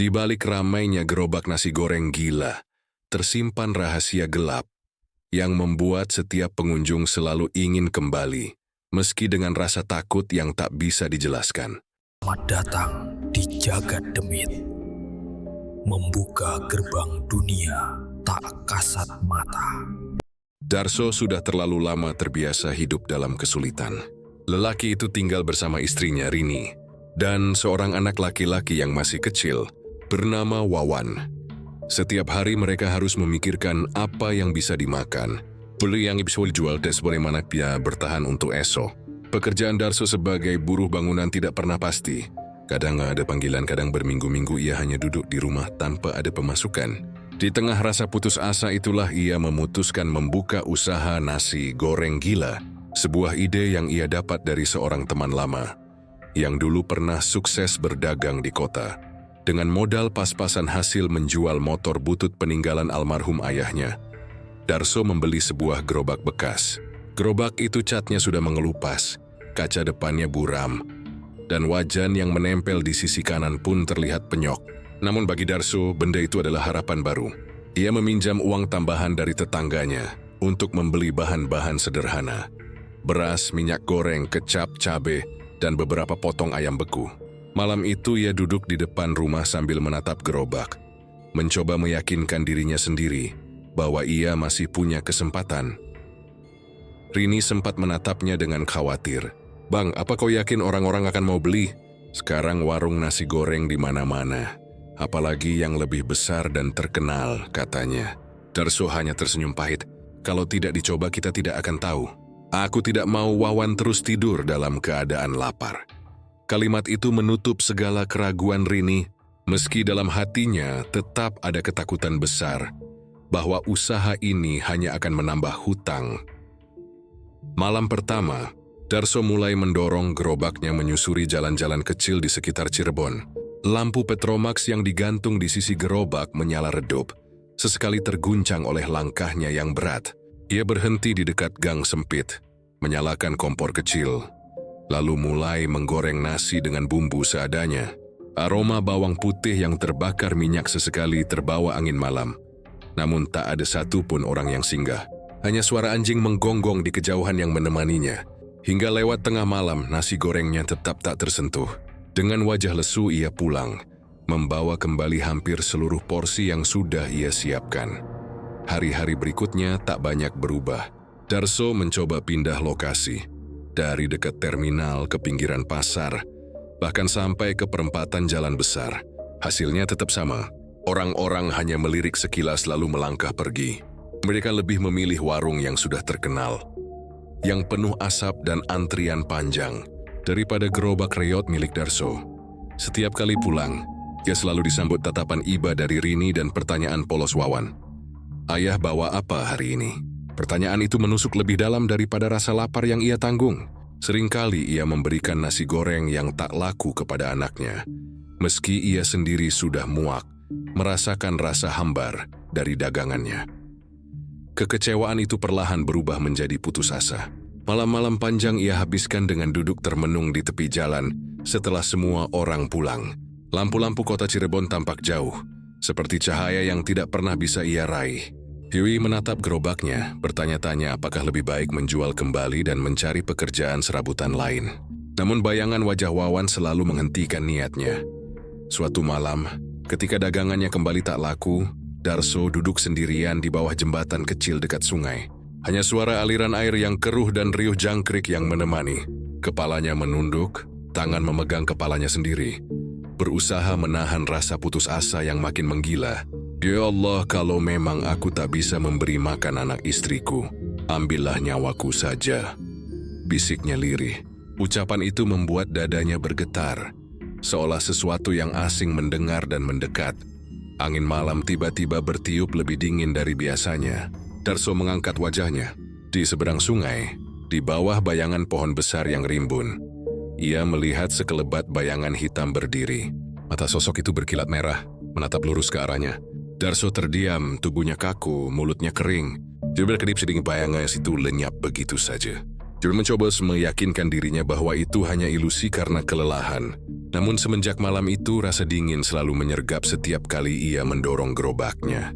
Di balik ramainya gerobak nasi goreng gila, tersimpan rahasia gelap yang membuat setiap pengunjung selalu ingin kembali, meski dengan rasa takut yang tak bisa dijelaskan. Selamat datang di Jagat Demit, membuka gerbang dunia tak kasat mata. Darso sudah terlalu lama terbiasa hidup dalam kesulitan. Lelaki itu tinggal bersama istrinya Rini dan seorang anak laki-laki yang masih kecil bernama Wawan. Setiap hari mereka harus memikirkan apa yang bisa dimakan, beli yang bisa dijual dan bagaimana dia bertahan untuk esok. Pekerjaan Darso sebagai buruh bangunan tidak pernah pasti. Kadang ada panggilan, kadang berminggu-minggu ia hanya duduk di rumah tanpa ada pemasukan. Di tengah rasa putus asa itulah ia memutuskan membuka usaha nasi goreng gila, sebuah ide yang ia dapat dari seorang teman lama yang dulu pernah sukses berdagang di kota. Dengan modal pas-pasan hasil menjual motor butut peninggalan almarhum ayahnya, Darso membeli sebuah gerobak bekas. Gerobak itu catnya sudah mengelupas, kaca depannya buram, dan wajan yang menempel di sisi kanan pun terlihat penyok. Namun bagi Darso, benda itu adalah harapan baru. Ia meminjam uang tambahan dari tetangganya untuk membeli bahan-bahan sederhana. Beras, minyak goreng, kecap, cabai, dan beberapa potong ayam beku. Malam itu ia duduk di depan rumah sambil menatap gerobak, mencoba meyakinkan dirinya sendiri bahwa ia masih punya kesempatan. Rini sempat menatapnya dengan khawatir. "Bang, apa kau yakin orang-orang akan mau beli? Sekarang warung nasi goreng di mana-mana, apalagi yang lebih besar dan terkenal," katanya. Darso hanya tersenyum pahit. "Kalau tidak dicoba kita tidak akan tahu. Aku tidak mau Wawan terus tidur dalam keadaan lapar." Kalimat itu menutup segala keraguan Rini, meski dalam hatinya tetap ada ketakutan besar bahwa usaha ini hanya akan menambah hutang. Malam pertama, Darso mulai mendorong gerobaknya menyusuri jalan-jalan kecil di sekitar Cirebon. Lampu Petromax yang digantung di sisi gerobak menyala redup, sesekali terguncang oleh langkahnya yang berat. Ia berhenti di dekat gang sempit, menyalakan kompor kecil, lalu mulai menggoreng nasi dengan bumbu seadanya. Aroma bawang putih yang terbakar minyak sesekali terbawa angin malam. Namun tak ada satupun orang yang singgah. Hanya suara anjing menggonggong di kejauhan yang menemaninya. Hingga lewat tengah malam, nasi gorengnya tetap tak tersentuh. Dengan wajah lesu ia pulang, membawa kembali hampir seluruh porsi yang sudah ia siapkan. Hari-hari berikutnya tak banyak berubah. Darso mencoba pindah lokasi. Dari dekat terminal ke pinggiran pasar, bahkan sampai ke perempatan jalan besar. Hasilnya tetap sama. Orang-orang hanya melirik sekilas lalu melangkah pergi. Mereka lebih memilih warung yang sudah terkenal, yang penuh asap dan antrian panjang, daripada gerobak reot milik Darso. Setiap kali pulang, ia selalu disambut tatapan iba dari Rini dan pertanyaan polos Wawan. "Ayah bawa apa hari ini?" Pertanyaan itu menusuk lebih dalam daripada rasa lapar yang ia tanggung. Seringkali ia memberikan nasi goreng yang tak laku kepada anaknya, meski ia sendiri sudah muak merasakan rasa hambar dari dagangannya. Kekecewaan itu perlahan berubah menjadi putus asa. Malam-malam panjang ia habiskan dengan duduk termenung di tepi jalan setelah semua orang pulang. Lampu-lampu kota Cirebon tampak jauh, seperti cahaya yang tidak pernah bisa ia raih. Hiwi menatap gerobaknya, bertanya-tanya apakah lebih baik menjual kembali dan mencari pekerjaan serabutan lain. Namun bayangan wajah Wawan selalu menghentikan niatnya. Suatu malam, ketika dagangannya kembali tak laku, Darso duduk sendirian di bawah jembatan kecil dekat sungai. Hanya suara aliran air yang keruh dan riuh jangkrik yang menemani. Kepalanya menunduk, tangan memegang kepalanya sendiri, berusaha menahan rasa putus asa yang makin menggila. "Ya Allah, kalau memang aku tak bisa memberi makan anak istriku, ambillah nyawaku saja," bisiknya lirih. Ucapan itu membuat dadanya bergetar, seolah sesuatu yang asing mendengar dan mendekat. Angin malam tiba-tiba bertiup lebih dingin dari biasanya. Darso mengangkat wajahnya. Di seberang sungai, di bawah bayangan pohon besar yang rimbun, ia melihat sekelebat bayangan hitam berdiri. Mata sosok itu berkilat merah, menatap lurus ke arahnya. Darso terdiam, tubuhnya kaku, mulutnya kering. Dia berkedip sedikit bayangan situ lenyap begitu saja. Joey mencoba meyakinkan dirinya bahwa itu hanya ilusi karena kelelahan. Namun semenjak malam itu, rasa dingin selalu menyergap setiap kali ia mendorong gerobaknya.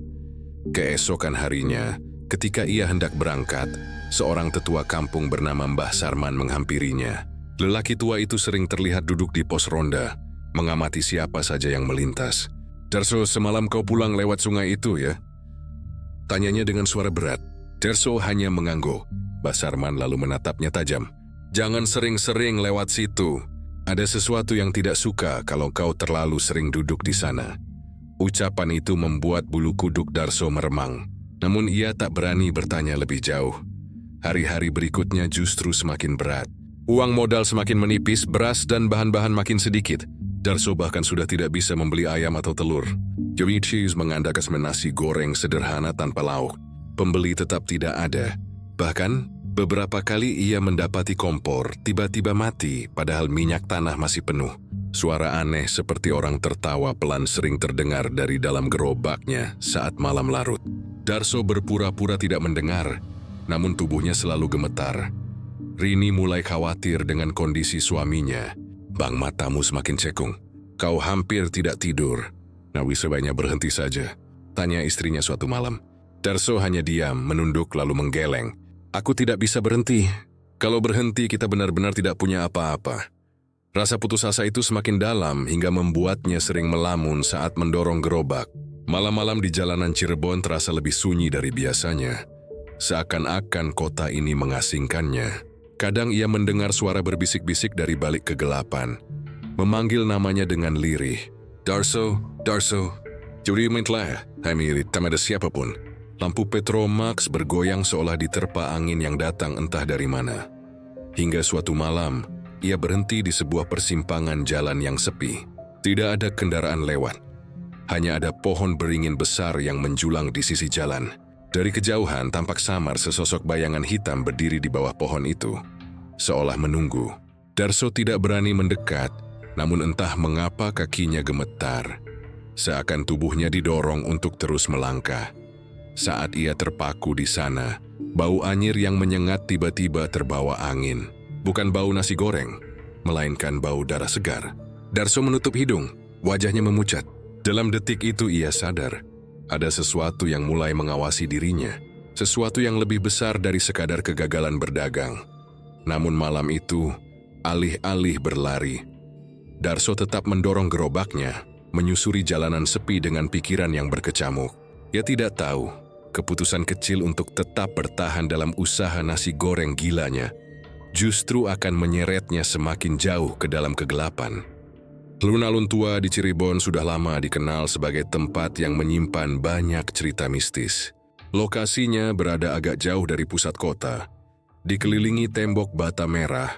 Keesokan harinya, ketika ia hendak berangkat, seorang tetua kampung bernama Mbah Sarman menghampirinya. Lelaki tua itu sering terlihat duduk di pos ronda, mengamati siapa saja yang melintas. "Darso, semalam kau pulang lewat sungai itu ya?" Tanyanya dengan suara berat. Darso hanya mengangguk. Mbah Sarman lalu menatapnya tajam. "Jangan sering-sering lewat situ. Ada sesuatu yang tidak suka kalau kau terlalu sering duduk di sana." Ucapan itu membuat bulu kuduk Darso meremang. Namun ia tak berani bertanya lebih jauh. Hari-hari berikutnya justru semakin berat. Uang modal semakin menipis, beras dan bahan-bahan makin sedikit. Darso bahkan sudah tidak bisa membeli ayam atau telur. Joey Cheese mengandalkan nasi goreng sederhana tanpa lauk. Pembeli tetap tidak ada. Bahkan, beberapa kali ia mendapati kompor tiba-tiba mati padahal minyak tanah masih penuh. Suara aneh seperti orang tertawa pelan sering terdengar dari dalam gerobaknya saat malam larut. Darso berpura-pura tidak mendengar, namun tubuhnya selalu gemetar. Rini mulai khawatir dengan kondisi suaminya. "Bang, matamu semakin cekung. Kau hampir tidak tidur. Nawi sebaiknya berhenti saja," tanya istrinya suatu malam. Darso hanya diam, menunduk lalu menggeleng. "Aku tidak bisa berhenti. Kalau berhenti kita benar-benar tidak punya apa-apa." Rasa putus asa itu semakin dalam hingga membuatnya sering melamun saat mendorong gerobak. Malam-malam di jalanan Cirebon terasa lebih sunyi dari biasanya. Seakan-akan kota ini mengasingkannya. Kadang ia mendengar suara berbisik-bisik dari balik kegelapan. Memanggil namanya dengan lirih. "Darso, Darso." Joey mentlah, tak ada siapapun. Lampu Petromax bergoyang seolah diterpa angin yang datang entah dari mana. Hingga suatu malam, ia berhenti di sebuah persimpangan jalan yang sepi. Tidak ada kendaraan lewat. Hanya ada pohon beringin besar yang menjulang di sisi jalan. Dari kejauhan tampak samar sesosok bayangan hitam berdiri di bawah pohon itu. Seolah menunggu. Darso tidak berani mendekat, namun entah mengapa kakinya gemetar. Seakan tubuhnya didorong untuk terus melangkah. Saat ia terpaku di sana, bau anyir yang menyengat tiba-tiba terbawa angin. Bukan bau nasi goreng, melainkan bau darah segar. Darso menutup hidung, wajahnya memucat. Dalam detik itu ia sadar, ada sesuatu yang mulai mengawasi dirinya. Sesuatu yang lebih besar dari sekadar kegagalan berdagang. Namun malam itu, alih-alih berlari, Darso tetap mendorong gerobaknya, menyusuri jalanan sepi dengan pikiran yang berkecamuk. Ia tidak tahu, keputusan kecil untuk tetap bertahan dalam usaha nasi goreng gilanya justru akan menyeretnya semakin jauh ke dalam kegelapan. Alun-alun tua di Cirebon sudah lama dikenal sebagai tempat yang menyimpan banyak cerita mistis. Lokasinya berada agak jauh dari pusat kota, dikelilingi tembok bata merah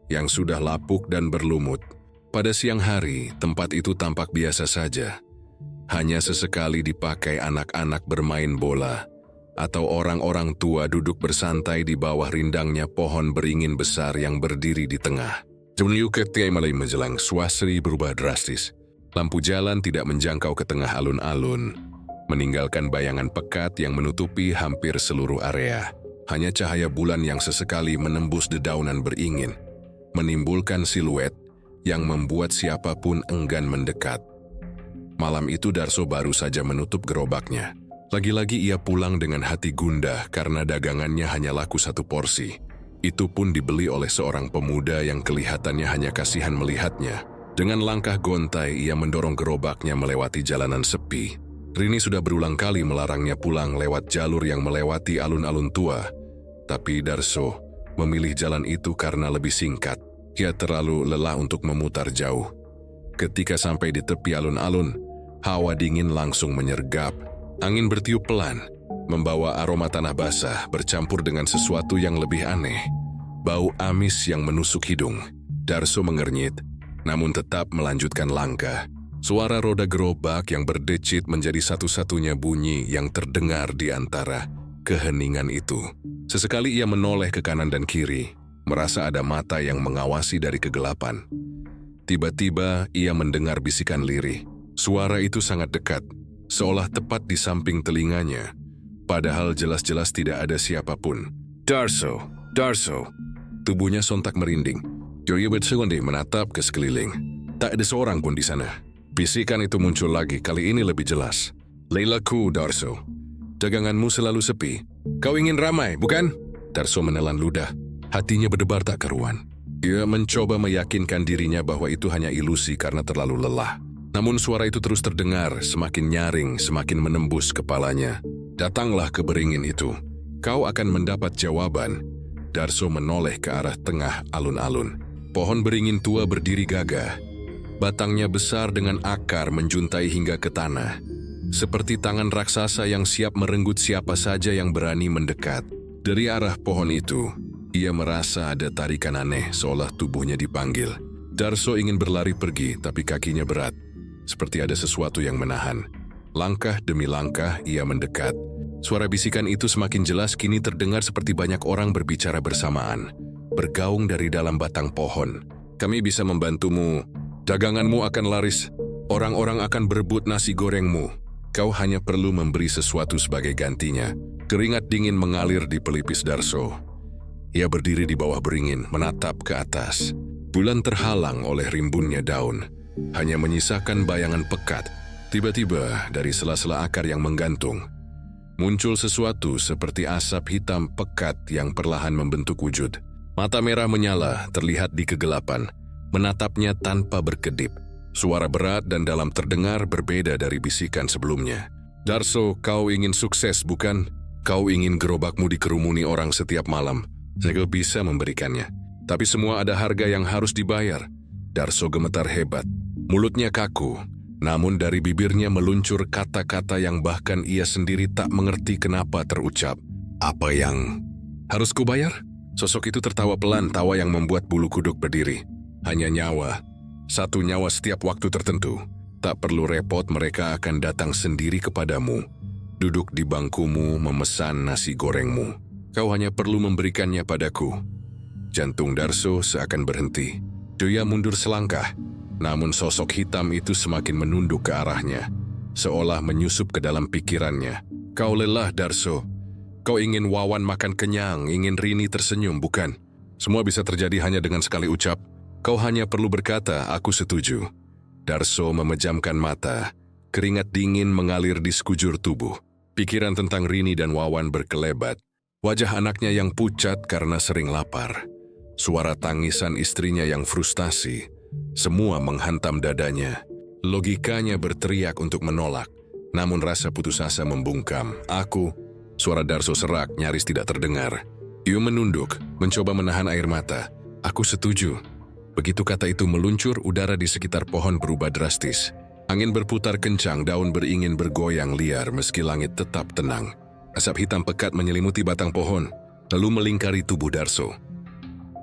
yang sudah lapuk dan berlumut. Pada siang hari, tempat itu tampak biasa saja. Hanya sesekali dipakai anak-anak bermain bola, atau orang-orang tua duduk bersantai di bawah rindangnya pohon beringin besar yang berdiri di tengah. Ketika mulai menjelang, suasana berubah drastis. Lampu jalan tidak menjangkau ke tengah alun-alun, meninggalkan bayangan pekat yang menutupi hampir seluruh area. Hanya cahaya bulan yang sesekali menembus dedaunan beringin, menimbulkan siluet yang membuat siapapun enggan mendekat. Malam itu Darso baru saja menutup gerobaknya. Lagi-lagi ia pulang dengan hati gundah karena dagangannya hanya laku satu porsi. Itu pun dibeli oleh seorang pemuda yang kelihatannya hanya kasihan melihatnya. Dengan langkah gontai ia mendorong gerobaknya melewati jalanan sepi. Rini sudah berulang kali melarangnya pulang lewat jalur yang melewati alun-alun tua. Tapi Darso memilih jalan itu karena lebih singkat. Ia terlalu lelah untuk memutar jauh. Ketika sampai di tepi alun-alun, hawa dingin langsung menyergap. Angin bertiup pelan, membawa aroma tanah basah bercampur dengan sesuatu yang lebih aneh. Bau amis yang menusuk hidung. Darso mengernyit, namun tetap melanjutkan langkah. Suara roda gerobak yang berdecit menjadi satu-satunya bunyi yang terdengar di antara keheningan itu. Sesekali ia menoleh ke kanan dan kiri, merasa ada mata yang mengawasi dari kegelapan. Tiba-tiba ia mendengar bisikan lirih. Suara itu sangat dekat, seolah tepat di samping telinganya, padahal jelas-jelas tidak ada siapapun. "Darso, Darso." Tubuhnya sontak merinding. Joya bersegonde menatap ke sekeliling. Tak ada seorang pun di sana. Bisikan itu muncul lagi, kali ini lebih jelas. Leilaku, Darso. Daganganmu selalu sepi. Kau ingin ramai, bukan? Darso menelan ludah. Hatinya berdebar tak karuan. Ia mencoba meyakinkan dirinya bahwa itu hanya ilusi karena terlalu lelah. Namun suara itu terus terdengar, semakin nyaring, semakin menembus kepalanya. Datanglah ke beringin itu. Kau akan mendapat jawaban. Darso menoleh ke arah tengah alun-alun. Pohon beringin tua berdiri gagah. Batangnya besar dengan akar menjuntai hingga ke tanah. Seperti tangan raksasa yang siap merenggut siapa saja yang berani mendekat. Dari arah pohon itu, ia merasa ada tarikan aneh seolah tubuhnya dipanggil. Darso ingin berlari pergi, tapi kakinya berat. Seperti ada sesuatu yang menahan. Langkah demi langkah ia mendekat. Suara bisikan itu semakin jelas kini terdengar seperti banyak orang berbicara bersamaan. Bergaung dari dalam batang pohon. Kami bisa membantumu. Daganganmu akan laris. Orang-orang akan berebut nasi gorengmu. Kau hanya perlu memberi sesuatu sebagai gantinya. Keringat dingin mengalir di pelipis Darso. Ia berdiri di bawah beringin, menatap ke atas. Bulan terhalang oleh rimbunnya daun. Hanya menyisakan bayangan pekat. Tiba-tiba dari sela-sela akar yang menggantung, muncul sesuatu seperti asap hitam pekat yang perlahan membentuk wujud. Mata merah menyala, terlihat di kegelapan. Menatapnya tanpa berkedip. Suara berat dan dalam terdengar berbeda dari bisikan sebelumnya. Darso, kau ingin sukses, bukan? Kau ingin gerobakmu dikerumuni orang setiap malam. Saya bisa memberikannya. Tapi semua ada harga yang harus dibayar. Darso gemetar hebat. Mulutnya kaku. Namun dari bibirnya meluncur kata-kata yang bahkan ia sendiri tak mengerti kenapa terucap. Apa yang harus kubayar? Sosok itu tertawa pelan, tawa yang membuat bulu kuduk berdiri. Hanya nyawa. Satu nyawa setiap waktu tertentu. Tak perlu repot, mereka akan datang sendiri kepadamu. Duduk di bangkumu memesan nasi gorengmu. Kau hanya perlu memberikannya padaku. Jantung Darso seakan berhenti. Joya mundur selangkah. Namun sosok hitam itu semakin menunduk ke arahnya. Seolah menyusup ke dalam pikirannya. Kau lelah, Darso. Kau ingin Wawan makan kenyang, ingin Rini tersenyum, bukan? Semua bisa terjadi hanya dengan sekali ucap. Kau hanya perlu berkata, aku setuju. Darso memejamkan mata. Keringat dingin mengalir di sekujur tubuh. Pikiran tentang Rini dan Wawan berkelebat. Wajah anaknya yang pucat karena sering lapar. Suara tangisan istrinya yang frustasi. Semua menghantam dadanya. Logikanya berteriak untuk menolak. Namun rasa putus asa membungkam. Suara Darso serak, nyaris tidak terdengar. Ia menunduk, mencoba menahan air mata. Aku setuju. Begitu kata itu meluncur, udara di sekitar pohon berubah drastis. Angin berputar kencang, daun beringin bergoyang liar meski langit tetap tenang. Asap hitam pekat menyelimuti batang pohon, lalu melingkari tubuh Darso.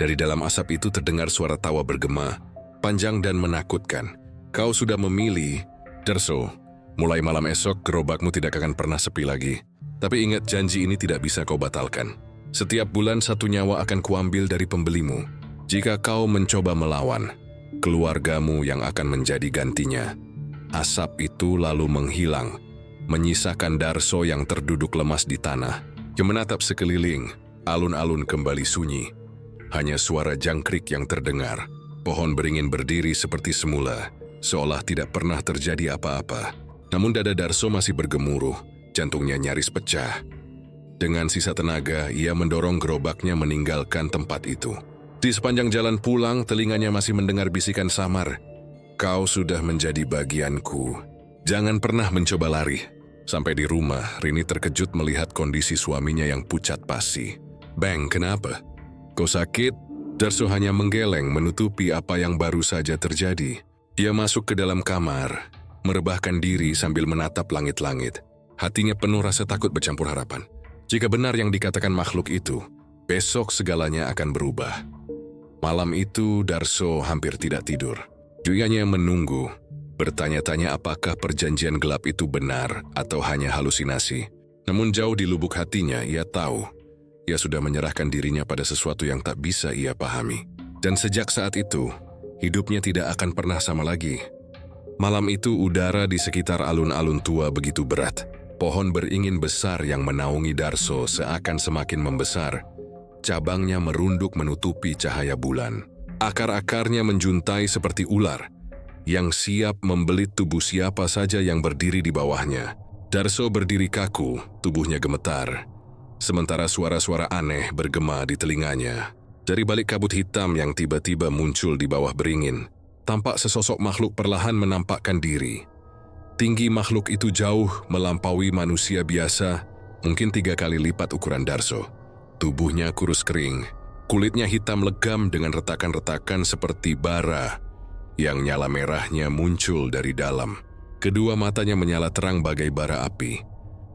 Dari dalam asap itu terdengar suara tawa bergema, panjang dan menakutkan. Kau sudah memilih, Darso. Mulai malam esok, gerobakmu tidak akan pernah sepi lagi. Tapi ingat, janji ini tidak bisa kau batalkan. Setiap bulan satu nyawa akan kuambil dari pembelimu. Jika kau mencoba melawan, keluargamu yang akan menjadi gantinya. Asap itu lalu menghilang, menyisakan Darso yang terduduk lemas di tanah. Dia menatap sekeliling, alun-alun kembali sunyi. Hanya suara jangkrik yang terdengar. Pohon beringin berdiri seperti semula, seolah tidak pernah terjadi apa-apa. Namun dada Darso masih bergemuruh, jantungnya nyaris pecah. Dengan sisa tenaga, ia mendorong gerobaknya meninggalkan tempat itu. Di sepanjang jalan pulang, telinganya masih mendengar bisikan samar. Kau sudah menjadi bagianku. Jangan pernah mencoba lari. Sampai di rumah, Rini terkejut melihat kondisi suaminya yang pucat pasi. Bang, kenapa? Kau sakit? Darso hanya menggeleng menutupi apa yang baru saja terjadi. Ia masuk ke dalam kamar, merebahkan diri sambil menatap langit-langit. Hatinya penuh rasa takut bercampur harapan. Jika benar yang dikatakan makhluk itu, besok segalanya akan berubah. Malam itu, Darso hampir tidak tidur. Joyanya menunggu, bertanya-tanya apakah perjanjian gelap itu benar atau hanya halusinasi. Namun jauh di lubuk hatinya, ia tahu. Ia sudah menyerahkan dirinya pada sesuatu yang tak bisa ia pahami. Dan sejak saat itu, hidupnya tidak akan pernah sama lagi. Malam itu udara di sekitar alun-alun tua begitu berat. Pohon beringin besar yang menaungi Darso seakan semakin membesar. cabangnya merunduk menutupi cahaya bulan. Akar-akarnya menjuntai seperti ular, yang siap membelit tubuh siapa saja yang berdiri di bawahnya. Darso berdiri kaku, tubuhnya gemetar. Sementara suara-suara aneh bergema di telinganya. Dari balik kabut hitam yang tiba-tiba muncul di bawah beringin, tampak sesosok makhluk perlahan menampakkan diri. Tinggi makhluk itu jauh melampaui manusia biasa, mungkin 3 kali lipat ukuran Darso. Tubuhnya kurus kering, kulitnya hitam legam dengan retakan-retakan seperti bara yang nyala merahnya muncul dari dalam. Kedua matanya menyala terang bagai bara api,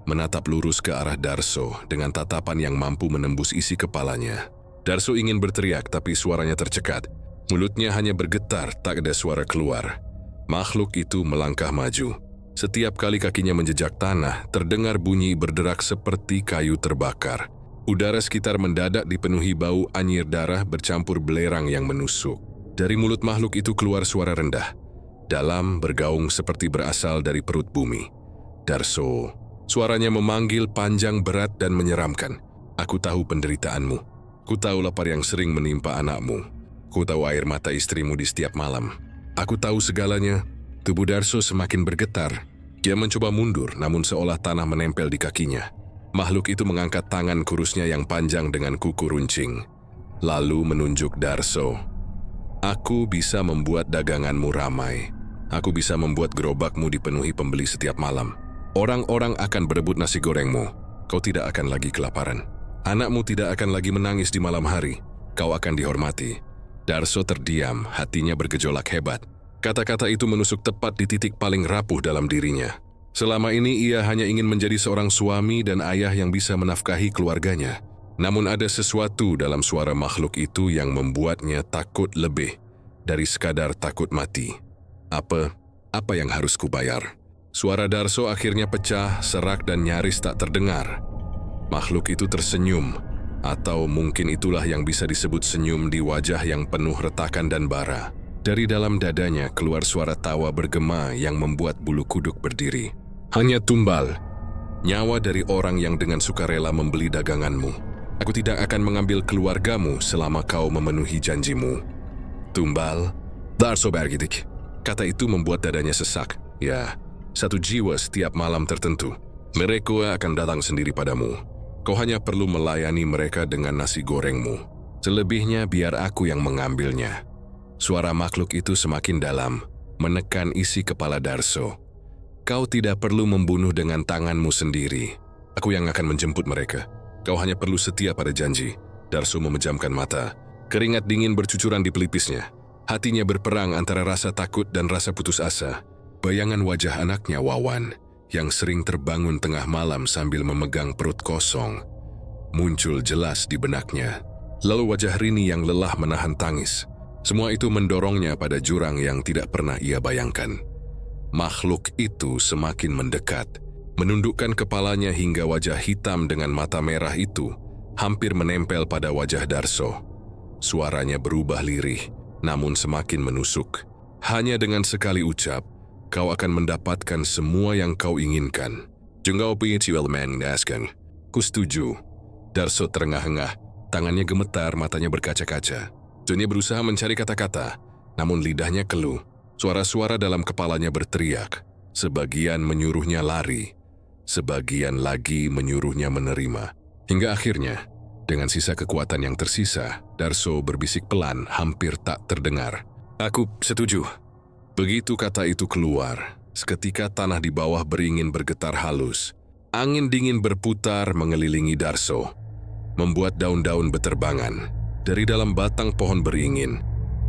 menatap lurus ke arah Darso dengan tatapan yang mampu menembus isi kepalanya. Darso ingin berteriak tapi suaranya tercekat. Mulutnya hanya bergetar, tak ada suara keluar. Makhluk itu melangkah maju. Setiap kali kakinya menjejak tanah, terdengar bunyi berderak seperti kayu terbakar. Udara sekitar mendadak dipenuhi bau anyir darah bercampur belerang yang menusuk. Dari mulut makhluk itu keluar suara rendah, dalam, bergaung seperti berasal dari perut bumi. Darso, suaranya memanggil panjang, berat dan menyeramkan. Aku tahu penderitaanmu. Ku tahu lapar yang sering menimpa anakmu. Ku tahu air mata istrimu di setiap malam. Aku tahu segalanya. Tubuh Darso semakin bergetar. Dia mencoba mundur, namun seolah tanah menempel di kakinya. Makhluk itu mengangkat tangan kurusnya yang panjang dengan kuku runcing, lalu menunjuk Darso. Aku bisa membuat daganganmu ramai. Aku bisa membuat gerobakmu dipenuhi pembeli setiap malam. Orang-orang akan berebut nasi gorengmu. Kau tidak akan lagi kelaparan. Anakmu tidak akan lagi menangis di malam hari. Kau akan dihormati. Darso terdiam, hatinya bergejolak hebat. Kata-kata itu menusuk tepat di titik paling rapuh dalam dirinya. Selama ini ia hanya ingin menjadi seorang suami dan ayah yang bisa menafkahi keluarganya. Namun ada sesuatu dalam suara makhluk itu yang membuatnya takut lebih dari sekadar takut mati. Apa yang harus kubayar? Suara Darso akhirnya pecah, serak dan nyaris tak terdengar. Makhluk itu tersenyum, atau mungkin itulah yang bisa disebut senyum di wajah yang penuh retakan dan bara. Dari dalam dadanya keluar suara tawa bergema yang membuat bulu kuduk berdiri. Hanya tumbal, nyawa dari orang yang dengan sukarela membeli daganganmu. Aku tidak akan mengambil keluargamu selama kau memenuhi janjimu. Tumbal, Darso bergidik. Kata itu membuat dadanya sesak. Ya, satu jiwa setiap malam tertentu. Mereka akan datang sendiri padamu. Kau hanya perlu melayani mereka dengan nasi gorengmu. Selebihnya biar aku yang mengambilnya. Suara makhluk itu semakin dalam, menekan isi kepala Darso. Kau tidak perlu membunuh dengan tanganmu sendiri. Aku yang akan menjemput mereka. Kau hanya perlu setia pada janji. Darso memejamkan mata. Keringat dingin bercucuran di pelipisnya. Hatinya berperang antara rasa takut dan rasa putus asa. Bayangan wajah anaknya Wawan, yang sering terbangun tengah malam sambil memegang perut kosong, muncul jelas di benaknya. Lalu wajah Rini yang lelah menahan tangis. Semua itu mendorongnya pada jurang yang tidak pernah ia bayangkan. Makhluk itu semakin mendekat, menundukkan kepalanya hingga wajah hitam dengan mata merah itu hampir menempel pada wajah Darso. Suaranya berubah lirih, namun semakin menusuk. Hanya dengan sekali ucap, kau akan mendapatkan semua yang kau inginkan. Jengau pinciwel mengaskan. Ku setuju. Darso terengah-engah, tangannya gemetar, matanya berkaca-kaca. Dia berusaha mencari kata-kata, namun lidahnya keluh. Suara-suara dalam kepalanya berteriak. Sebagian menyuruhnya lari, sebagian lagi menyuruhnya menerima. Hingga akhirnya, dengan sisa kekuatan yang tersisa, Darso berbisik pelan, hampir tak terdengar. Aku setuju. Begitu kata itu keluar, seketika tanah di bawah beringin bergetar halus. Angin dingin berputar mengelilingi Darso, membuat daun-daun beterbangan. Dari dalam batang pohon beringin,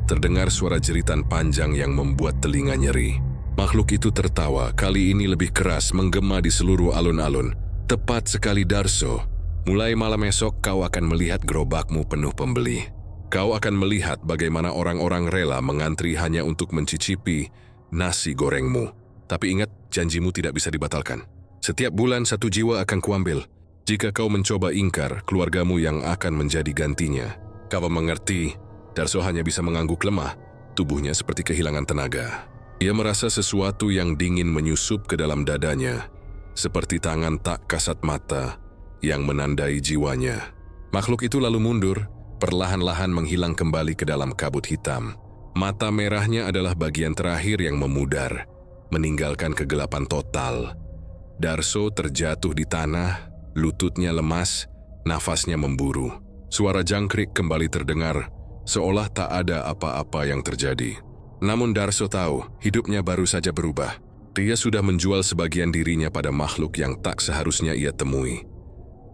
terdengar suara jeritan panjang yang membuat telinga nyeri. Makhluk itu tertawa, kali ini lebih keras, menggema di seluruh alun-alun. Tepat sekali Darso. Mulai malam esok kau akan melihat gerobakmu penuh pembeli. Kau akan melihat bagaimana orang-orang rela mengantri hanya untuk mencicipi nasi gorengmu. Tapi ingat, janjimu tidak bisa dibatalkan. Setiap bulan 1 jiwa akan kuambil. Jika kau mencoba ingkar, keluargamu yang akan menjadi gantinya. Kau mengerti? Darso hanya bisa mengangguk lemah. Tubuhnya seperti kehilangan tenaga. Ia merasa sesuatu yang dingin menyusup ke dalam dadanya, seperti tangan tak kasat mata yang menandai jiwanya. Makhluk itu lalu mundur, perlahan-lahan menghilang kembali ke dalam kabut hitam. Mata merahnya adalah bagian terakhir yang memudar, meninggalkan kegelapan total. Darso terjatuh di tanah, lututnya lemas, nafasnya memburu. Suara jangkrik kembali terdengar, seolah tak ada apa-apa yang terjadi. Namun Darso tahu, hidupnya baru saja berubah. Dia sudah menjual sebagian dirinya pada makhluk yang tak seharusnya ia temui.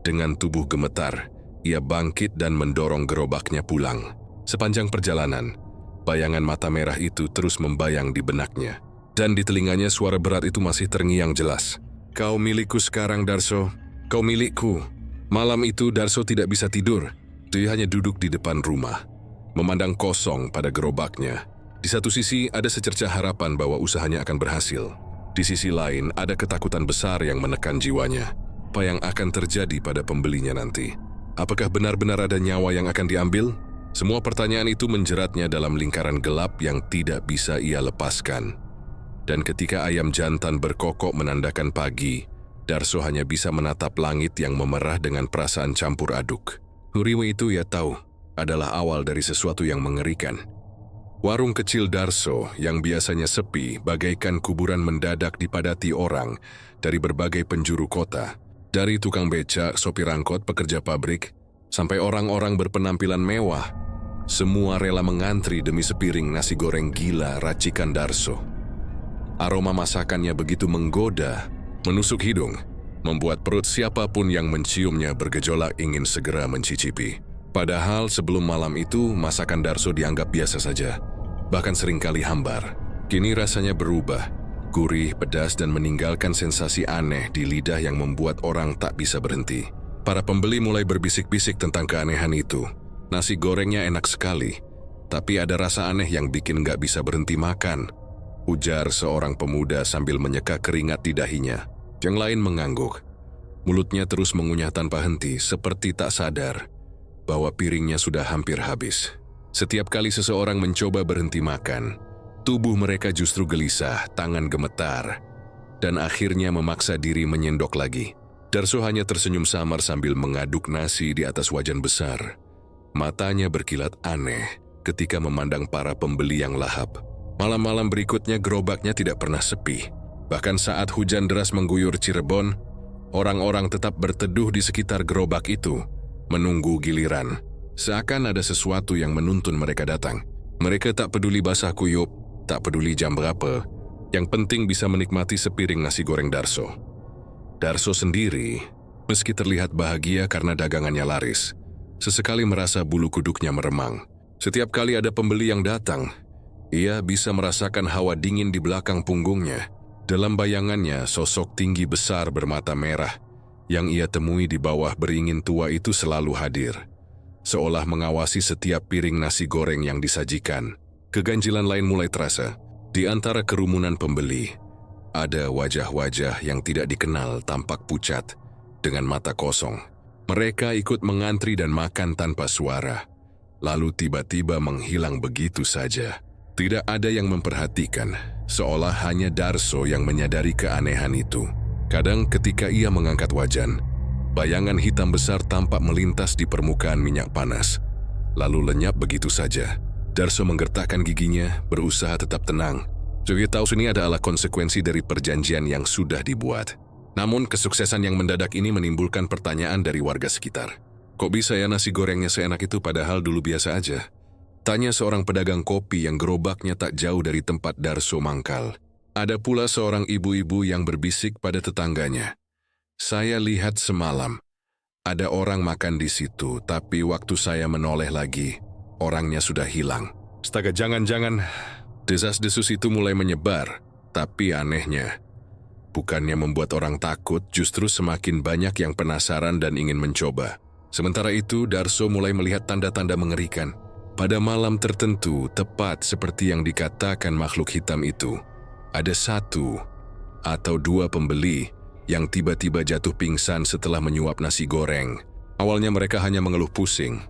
Dengan tubuh gemetar, ia bangkit dan mendorong gerobaknya pulang. Sepanjang perjalanan, bayangan mata merah itu terus membayang di benaknya. Dan di telinganya suara berat itu masih terngiang jelas. "Kau milikku sekarang, Darso. Kau milikku." Malam itu Darso tidak bisa tidur. Dia hanya duduk di depan rumah, memandang kosong pada gerobaknya. Di satu sisi ada secercah harapan bahwa usahanya akan berhasil. Di sisi lain ada ketakutan besar yang menekan jiwanya. Apa yang akan terjadi pada pembelinya nanti? Apakah benar-benar ada nyawa yang akan diambil? Semua pertanyaan itu menjeratnya dalam lingkaran gelap yang tidak bisa ia lepaskan. Dan ketika ayam jantan berkokok menandakan pagi, Darso hanya bisa menatap langit yang memerah dengan perasaan campur aduk. Huriwe itu ia tahu adalah awal dari sesuatu yang mengerikan. Warung kecil Darso yang biasanya sepi bagaikan kuburan mendadak dipadati orang dari berbagai penjuru kota. Dari tukang becak, sopir angkot, pekerja pabrik, sampai orang-orang berpenampilan mewah. Semua rela mengantri demi sepiring nasi goreng gila racikan Darso. Aroma masakannya begitu menggoda, menusuk hidung, membuat perut siapapun yang menciumnya bergejolak ingin segera mencicipi. Padahal sebelum malam itu, masakan Darso dianggap biasa saja, bahkan seringkali hambar. Kini rasanya berubah, gurih, pedas, dan meninggalkan sensasi aneh di lidah yang membuat orang tak bisa berhenti. Para pembeli mulai berbisik-bisik tentang keanehan itu. Nasi gorengnya enak sekali, tapi ada rasa aneh yang bikin gak bisa berhenti makan, ujar seorang pemuda sambil menyeka keringat di dahinya. Yang lain mengangguk. Mulutnya terus mengunyah tanpa henti, seperti tak sadar bahwa piringnya sudah hampir habis. Setiap kali seseorang mencoba berhenti makan, tubuh mereka justru gelisah, tangan gemetar, dan akhirnya memaksa diri menyendok lagi. Darso hanya tersenyum samar sambil mengaduk nasi di atas wajan besar. Matanya berkilat aneh ketika memandang para pembeli yang lahap. Malam-malam berikutnya gerobaknya tidak pernah sepi. Bahkan saat hujan deras mengguyur Cirebon, orang-orang tetap berteduh di sekitar gerobak itu, menunggu giliran. Seakan ada sesuatu yang menuntun mereka datang. Mereka tak peduli basah kuyup, tak peduli jam berapa, yang penting bisa menikmati sepiring nasi goreng Darso. Darso sendiri, meski terlihat bahagia karena dagangannya laris, sesekali merasa bulu kuduknya meremang. Setiap kali ada pembeli yang datang, ia bisa merasakan hawa dingin di belakang punggungnya. Dalam bayangannya, sosok tinggi besar bermata merah yang ia temui di bawah beringin tua itu selalu hadir, seolah mengawasi setiap piring nasi goreng yang disajikan. Keganjilan lain mulai terasa. Di antara kerumunan pembeli, ada wajah-wajah yang tidak dikenal tampak pucat, dengan mata kosong. Mereka ikut mengantri dan makan tanpa suara, lalu tiba-tiba menghilang begitu saja. Tidak ada yang memperhatikan, seolah hanya Darso yang menyadari keanehan itu. Kadang ketika ia mengangkat wajan, bayangan hitam besar tampak melintas di permukaan minyak panas, lalu lenyap begitu saja. Darso menggertakkan giginya, berusaha tetap tenang. Dia tahu ini adalah konsekuensi dari perjanjian yang sudah dibuat. Namun kesuksesan yang mendadak ini menimbulkan pertanyaan dari warga sekitar. Kok bisa ya nasi gorengnya seenak itu padahal dulu biasa aja? Tanya seorang pedagang kopi yang gerobaknya tak jauh dari tempat Darso mangkal. Ada pula seorang ibu-ibu yang berbisik pada tetangganya. Saya lihat semalam, ada orang makan di situ, tapi waktu saya menoleh lagi, orangnya sudah hilang. Astaga, jangan-jangan desas-desus itu mulai menyebar. Tapi anehnya, bukannya membuat orang takut, justru semakin banyak yang penasaran dan ingin mencoba. Sementara itu, Darso mulai melihat tanda-tanda mengerikan. Pada malam tertentu, tepat seperti yang dikatakan makhluk hitam itu, ada 1 atau 2 pembeli yang tiba-tiba jatuh pingsan setelah menyuap nasi goreng. Awalnya mereka hanya mengeluh pusing,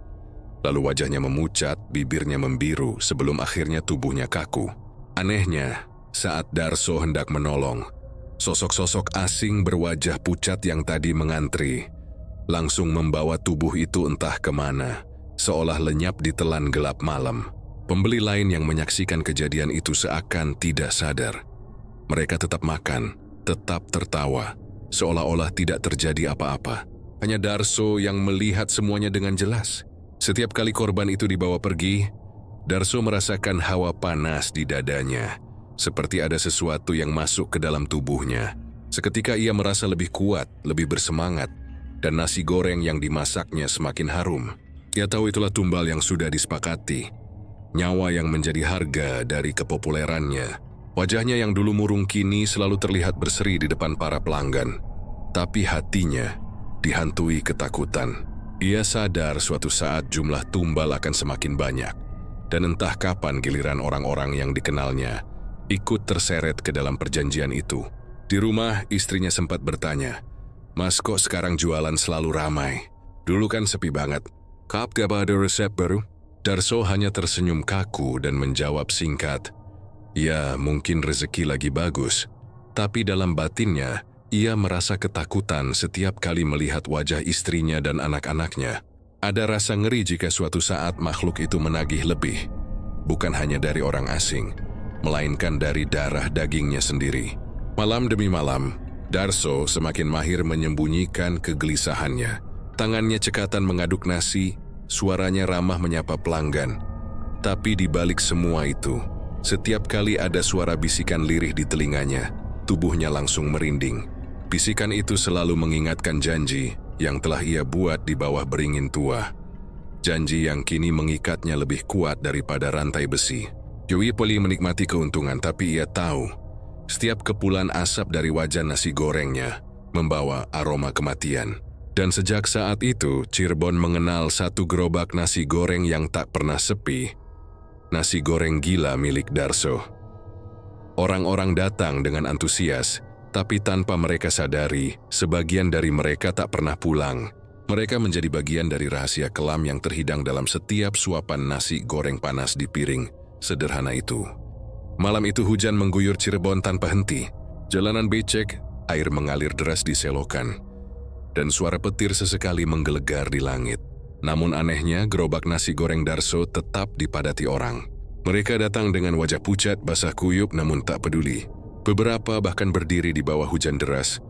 lalu wajahnya memucat, bibirnya membiru sebelum akhirnya tubuhnya kaku. Anehnya, saat Darso hendak menolong, sosok-sosok asing berwajah pucat yang tadi mengantri langsung membawa tubuh itu entah kemana, seolah lenyap di telan gelap malam. Pembeli lain yang menyaksikan kejadian itu seakan tidak sadar. Mereka tetap makan, tetap tertawa, seolah-olah tidak terjadi apa-apa. Hanya Darso yang melihat semuanya dengan jelas. Setiap kali korban itu dibawa pergi, Darso merasakan hawa panas di dadanya, seperti ada sesuatu yang masuk ke dalam tubuhnya. Seketika ia merasa lebih kuat, lebih bersemangat, dan nasi goreng yang dimasaknya semakin harum. Ia tahu itulah tumbal yang sudah disepakati, nyawa yang menjadi harga dari kepopulerannya. Wajahnya yang dulu murung kini selalu terlihat berseri di depan para pelanggan, tapi hatinya dihantui ketakutan. Ia sadar suatu saat jumlah tumbal akan semakin banyak, dan entah kapan giliran orang-orang yang dikenalnya ikut terseret ke dalam perjanjian itu. Di rumah, istrinya sempat bertanya, "Mas, kok sekarang jualan selalu ramai? Dulu kan sepi banget. Kap, gak ada resep baru?" Darso hanya tersenyum kaku dan menjawab singkat, "Ya, mungkin rezeki lagi bagus." Tapi dalam batinnya, ia merasa ketakutan setiap kali melihat wajah istrinya dan anak-anaknya. Ada rasa ngeri jika suatu saat makhluk itu menagih lebih, bukan hanya dari orang asing, melainkan dari darah dagingnya sendiri. Malam demi malam, Darso semakin mahir menyembunyikan kegelisahannya. Tangannya cekatan mengaduk nasi, suaranya ramah menyapa pelanggan. Tapi di balik semua itu, setiap kali ada suara bisikan lirih di telinganya, tubuhnya langsung merinding. Bisikan itu selalu mengingatkan janji yang telah ia buat di bawah beringin tua. Janji yang kini mengikatnya lebih kuat daripada rantai besi. Yui Poli menikmati keuntungan, tapi ia tahu setiap kepulan asap dari wajan nasi gorengnya membawa aroma kematian. Dan sejak saat itu, Cirebon mengenal satu gerobak nasi goreng yang tak pernah sepi. Nasi goreng gila milik Darso. Orang-orang datang dengan antusias, tapi tanpa mereka sadari, sebagian dari mereka tak pernah pulang. Mereka menjadi bagian dari rahasia kelam yang terhidang dalam setiap suapan nasi goreng panas di piring sederhana itu. Malam itu hujan mengguyur Cirebon tanpa henti. Jalanan becek, air mengalir deras di selokan, dan suara petir sesekali menggelegar di langit. Namun anehnya, gerobak nasi goreng Darso tetap dipadati orang. Mereka datang dengan wajah pucat, basah kuyup, namun tak peduli. Beberapa bahkan berdiri di bawah hujan deras,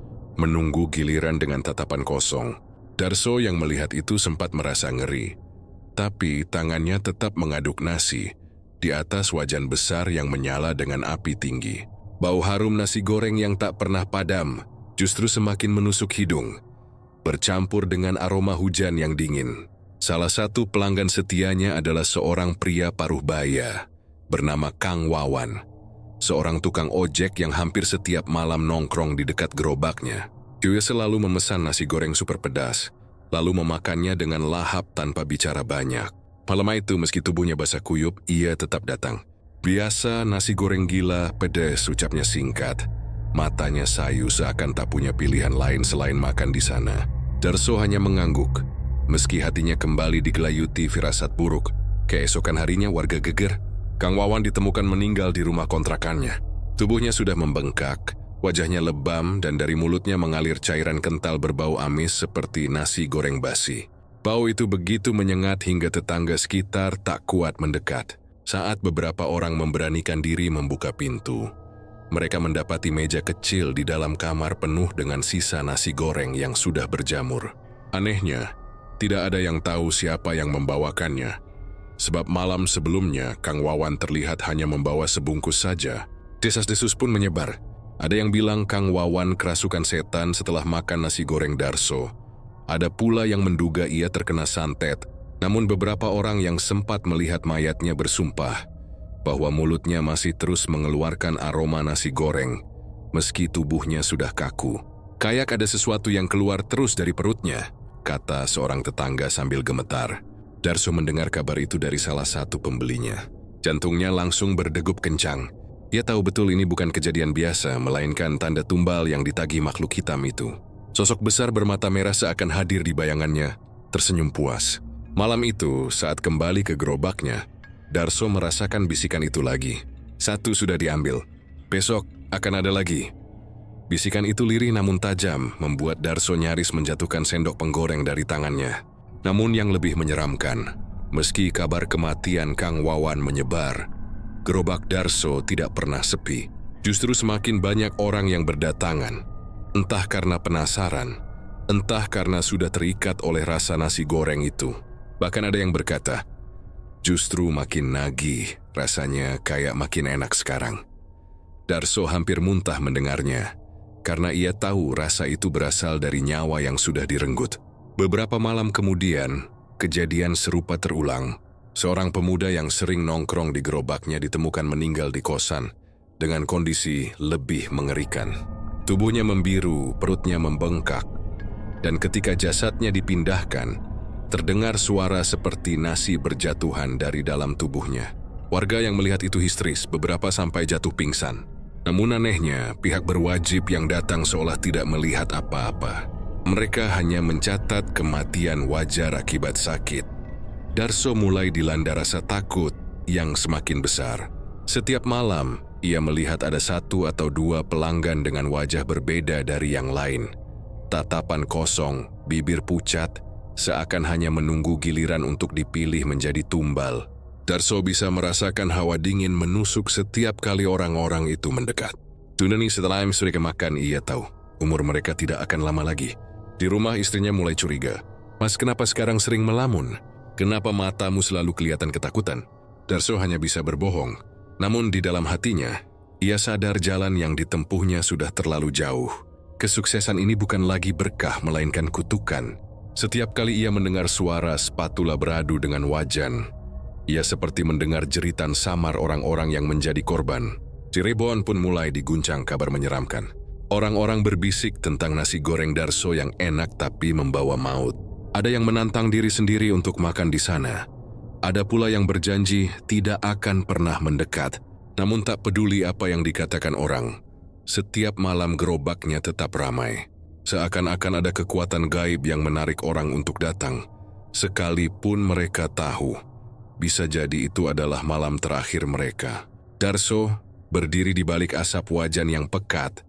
menunggu giliran dengan tatapan kosong. Darso yang melihat itu sempat merasa ngeri. Tapi tangannya tetap mengaduk nasi di atas wajan besar yang menyala dengan api tinggi. Bau harum nasi goreng yang tak pernah padam justru semakin menusuk hidung, bercampur dengan aroma hujan yang dingin. Salah satu pelanggan setianya adalah seorang pria paruh baya bernama Kang Wawan, seorang tukang ojek yang hampir setiap malam nongkrong di dekat gerobaknya. Dia selalu memesan nasi goreng super pedas, lalu memakannya dengan lahap tanpa bicara banyak. Malam itu meski tubuhnya basah kuyup, ia tetap datang. "Biasa nasi goreng gila, pedas," ucapnya singkat. Matanya sayu seakan tak punya pilihan lain selain makan di sana. Darso hanya mengangguk, meski hatinya kembali digelayuti firasat buruk. Keesokan harinya warga geger. Kang Wawan ditemukan meninggal di rumah kontrakannya. Tubuhnya sudah membengkak, wajahnya lebam, dan dari mulutnya mengalir cairan kental berbau amis seperti nasi goreng basi. Bau itu begitu menyengat hingga tetangga sekitar tak kuat mendekat. Saat beberapa orang memberanikan diri membuka pintu, mereka mendapati meja kecil di dalam kamar penuh dengan sisa nasi goreng yang sudah berjamur. Anehnya, tidak ada yang tahu siapa yang membawakannya. Sebab malam sebelumnya, Kang Wawan terlihat hanya membawa sebungkus saja. Desas-desus pun menyebar. Ada yang bilang Kang Wawan kerasukan setan setelah makan nasi goreng Darso. Ada pula yang menduga ia terkena santet, namun beberapa orang yang sempat melihat mayatnya bersumpah bahwa mulutnya masih terus mengeluarkan aroma nasi goreng, meski tubuhnya sudah kaku. "Kayak ada sesuatu yang keluar terus dari perutnya," kata seorang tetangga sambil gemetar. Darso mendengar kabar itu dari salah satu pembelinya. Jantungnya langsung berdegup kencang. Ia tahu betul ini bukan kejadian biasa, melainkan tanda tumbal yang ditagih makhluk hitam itu. Sosok besar bermata merah seakan hadir di bayangannya, tersenyum puas. Malam itu, saat kembali ke gerobaknya, Darso merasakan bisikan itu lagi. "Satu sudah diambil, besok akan ada lagi." Bisikan itu lirih namun tajam, membuat Darso nyaris menjatuhkan sendok penggoreng dari tangannya. Namun yang lebih menyeramkan, meski kabar kematian Kang Wawan menyebar, gerobak Darso tidak pernah sepi. Justru semakin banyak orang yang berdatangan, entah karena penasaran, entah karena sudah terikat oleh rasa nasi goreng itu. Bahkan ada yang berkata, justru makin nagih, rasanya kayak makin enak sekarang. Darso hampir muntah mendengarnya, karena ia tahu rasa itu berasal dari nyawa yang sudah direnggut. Beberapa malam kemudian, kejadian serupa terulang. Seorang pemuda yang sering nongkrong di gerobaknya ditemukan meninggal di kosan dengan kondisi lebih mengerikan. Tubuhnya membiru, perutnya membengkak, dan ketika jasadnya dipindahkan, terdengar suara seperti nasi berjatuhan dari dalam tubuhnya. Warga yang melihat itu histeris, beberapa sampai jatuh pingsan. Namun anehnya, pihak berwajib yang datang seolah tidak melihat apa-apa. Mereka hanya mencatat kematian wajar akibat sakit. Darso mulai dilanda rasa takut yang semakin besar. Setiap malam, ia melihat ada 1 atau 2 pelanggan dengan wajah berbeda dari yang lain. Tatapan kosong, bibir pucat, seakan hanya menunggu giliran untuk dipilih menjadi tumbal. Darso bisa merasakan hawa dingin menusuk setiap kali orang-orang itu mendekat. Tunani setelah sudah kemakan, ia tahu umur mereka tidak akan lama lagi. Di rumah istrinya mulai curiga. Mas, kenapa sekarang sering melamun? Kenapa matamu selalu kelihatan ketakutan? Darso hanya bisa berbohong. Namun di dalam hatinya, ia sadar jalan yang ditempuhnya sudah terlalu jauh. Kesuksesan ini bukan lagi berkah melainkan kutukan. Setiap kali ia mendengar suara spatula beradu dengan wajan, ia seperti mendengar jeritan samar orang-orang yang menjadi korban. Cirebon pun mulai diguncang kabar menyeramkan. Orang-orang berbisik tentang nasi goreng Darso yang enak tapi membawa maut. Ada yang menantang diri sendiri untuk makan di sana. Ada pula yang berjanji tidak akan pernah mendekat. Namun tak peduli apa yang dikatakan orang, setiap malam gerobaknya tetap ramai. Seakan-akan ada kekuatan gaib yang menarik orang untuk datang. Sekalipun mereka tahu, bisa jadi itu adalah malam terakhir mereka. Darso berdiri di balik asap wajan yang pekat,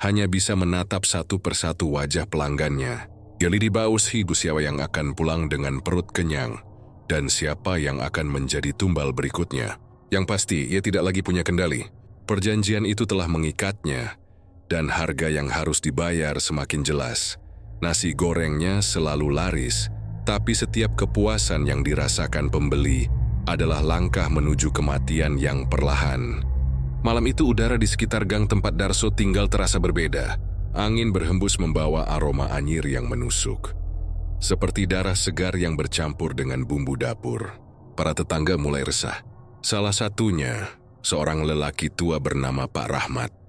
hanya bisa menatap satu persatu wajah pelanggannya. Gelidi baus hidup siapa yang akan pulang dengan perut kenyang, dan siapa yang akan menjadi tumbal berikutnya. Yang pasti, ia tidak lagi punya kendali. Perjanjian itu telah mengikatnya, dan harga yang harus dibayar semakin jelas. Nasi gorengnya selalu laris, tapi setiap kepuasan yang dirasakan pembeli adalah langkah menuju kematian yang perlahan. Malam itu udara di sekitar gang tempat Darso tinggal terasa berbeda. Angin berhembus membawa aroma anyir yang menusuk, seperti darah segar yang bercampur dengan bumbu dapur. Para tetangga mulai resah. Salah satunya, seorang lelaki tua bernama Pak Rahmat.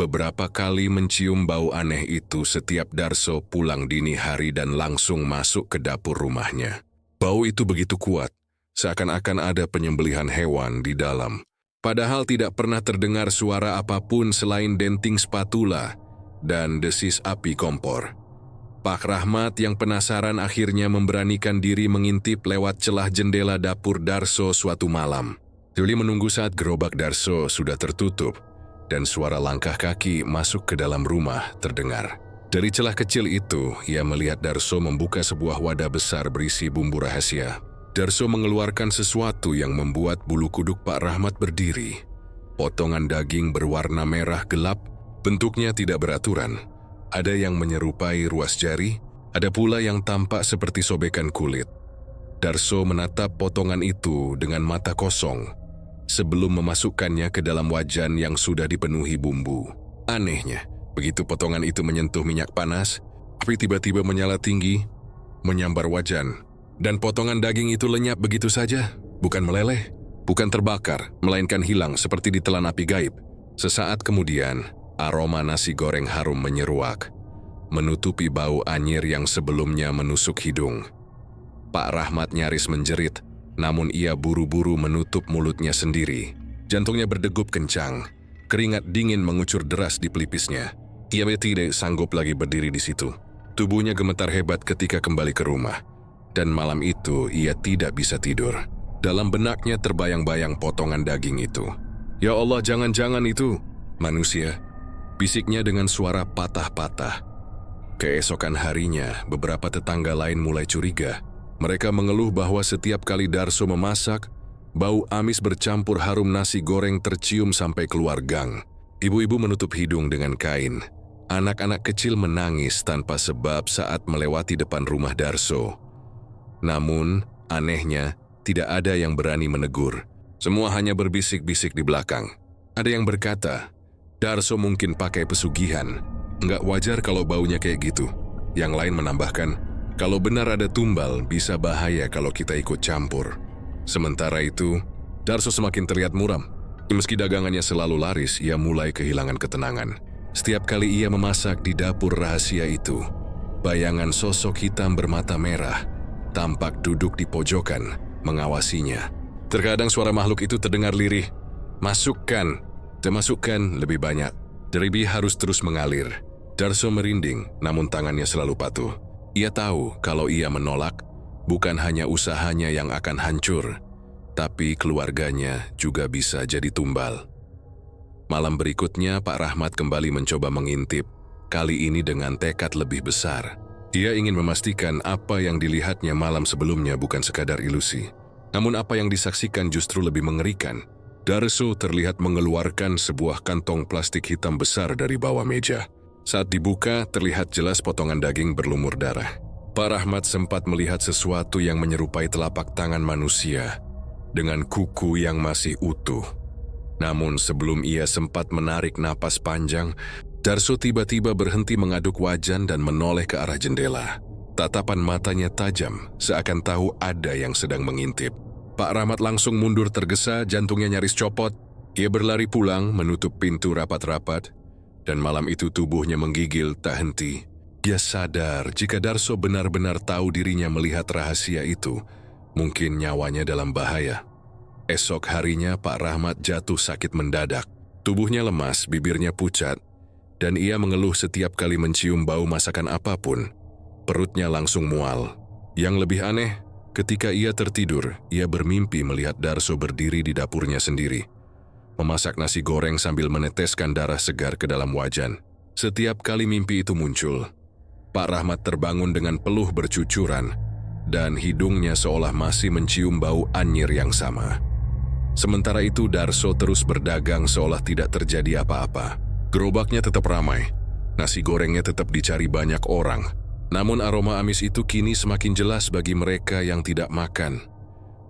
Beberapa kali mencium bau aneh itu setiap Darso pulang dini hari dan langsung masuk ke dapur rumahnya. Bau itu begitu kuat, seakan-akan ada penyembelihan hewan di dalam. Padahal tidak pernah terdengar suara apapun selain denting spatula dan desis api kompor. Pak Rahmat yang penasaran akhirnya memberanikan diri mengintip lewat celah jendela dapur Darso suatu malam. Juli menunggu saat gerobak Darso sudah tertutup, dan suara langkah kaki masuk ke dalam rumah terdengar. Dari celah kecil itu, ia melihat Darso membuka sebuah wadah besar berisi bumbu rahasia. Darso mengeluarkan sesuatu yang membuat bulu kuduk Pak Rahmat berdiri. Potongan daging berwarna merah gelap, bentuknya tidak beraturan. Ada yang menyerupai ruas jari, ada pula yang tampak seperti sobekan kulit. Darso menatap potongan itu dengan mata kosong sebelum memasukkannya ke dalam wajan yang sudah dipenuhi bumbu. Anehnya, begitu potongan itu menyentuh minyak panas, api tiba-tiba menyala tinggi, menyambar wajan, dan potongan daging itu lenyap begitu saja, bukan meleleh, bukan terbakar, melainkan hilang seperti ditelan api gaib. Sesaat kemudian, aroma nasi goreng harum menyeruak, menutupi bau anyir yang sebelumnya menusuk hidung. Pak Rahmat nyaris menjerit, namun ia buru-buru menutup mulutnya sendiri. Jantungnya berdegup kencang, keringat dingin mengucur deras di pelipisnya. Ia tidak sanggup lagi berdiri di situ. Tubuhnya gemetar hebat ketika kembali ke rumah, dan malam itu ia tidak bisa tidur. Dalam benaknya terbayang-bayang potongan daging itu. Ya Allah, jangan-jangan itu manusia. bisiknya dengan suara patah-patah. Keesokan harinya, beberapa tetangga lain mulai curiga. Mereka mengeluh bahwa setiap kali Darso memasak, bau amis bercampur harum nasi goreng tercium sampai keluar gang. Ibu-ibu menutup hidung dengan kain. Anak-anak kecil menangis tanpa sebab saat melewati depan rumah Darso. Namun, anehnya, tidak ada yang berani menegur. Semua hanya berbisik-bisik di belakang. Ada yang berkata, Darso mungkin pakai pesugihan. Nggak wajar kalau baunya kayak gitu. Yang lain menambahkan, kalau benar ada tumbal, bisa bahaya kalau kita ikut campur. Sementara itu, Darso semakin terlihat muram. Meski dagangannya selalu laris, ia mulai kehilangan ketenangan. Setiap kali ia memasak di dapur rahasia itu, bayangan sosok hitam bermata merah tampak duduk di pojokan, mengawasinya. Terkadang suara makhluk itu terdengar lirih. Masukkan, masukkan lebih banyak. Deribi harus terus mengalir. Darso merinding, namun tangannya selalu patuh. Ia tahu kalau ia menolak, bukan hanya usahanya yang akan hancur, tapi keluarganya juga bisa jadi tumbal. Malam berikutnya, Pak Rahmat kembali mencoba mengintip, kali ini dengan tekad lebih besar. Dia ingin memastikan apa yang dilihatnya malam sebelumnya bukan sekadar ilusi. Namun apa yang disaksikan justru lebih mengerikan. Darso terlihat mengeluarkan sebuah kantong plastik hitam besar dari bawah meja. Saat dibuka, terlihat jelas potongan daging berlumur darah. Pak Rahmat sempat melihat sesuatu yang menyerupai telapak tangan manusia dengan kuku yang masih utuh. Namun sebelum ia sempat menarik napas panjang, Darso tiba-tiba berhenti mengaduk wajan dan menoleh ke arah jendela. Tatapan matanya tajam, seakan tahu ada yang sedang mengintip. Pak Rahmat langsung mundur tergesa, jantungnya nyaris copot. Ia berlari pulang, menutup pintu rapat-rapat, dan malam itu tubuhnya menggigil tak henti. Dia sadar jika Darso benar-benar tahu dirinya melihat rahasia itu, mungkin nyawanya dalam bahaya. Esok harinya Pak Rahmat jatuh sakit mendadak. Tubuhnya lemas, bibirnya pucat, dan ia mengeluh setiap kali mencium bau masakan apapun. Perutnya langsung mual. Yang lebih aneh, ketika ia tertidur, ia bermimpi melihat Darso berdiri di dapurnya sendiri, memasak nasi goreng sambil meneteskan darah segar ke dalam wajan. Setiap kali mimpi itu muncul, Pak Rahmat terbangun dengan peluh bercucuran, dan hidungnya seolah masih mencium bau anyir yang sama. Sementara itu Darso terus berdagang seolah tidak terjadi apa-apa. Gerobaknya tetap ramai, nasi gorengnya tetap dicari banyak orang. Namun aroma amis itu kini semakin jelas bagi mereka yang tidak makan,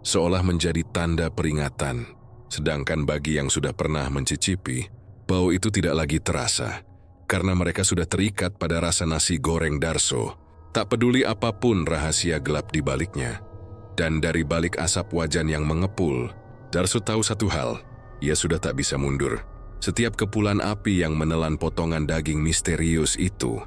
seolah menjadi tanda peringatan. Sedangkan bagi yang sudah pernah mencicipi, bau itu tidak lagi terasa, karena mereka sudah terikat pada rasa nasi goreng Darso. Tak peduli apapun rahasia gelap di baliknya. Dan dari balik asap wajan yang mengepul, Darso tahu satu hal, ia sudah tak bisa mundur. Setiap kepulan api yang menelan potongan daging misterius itu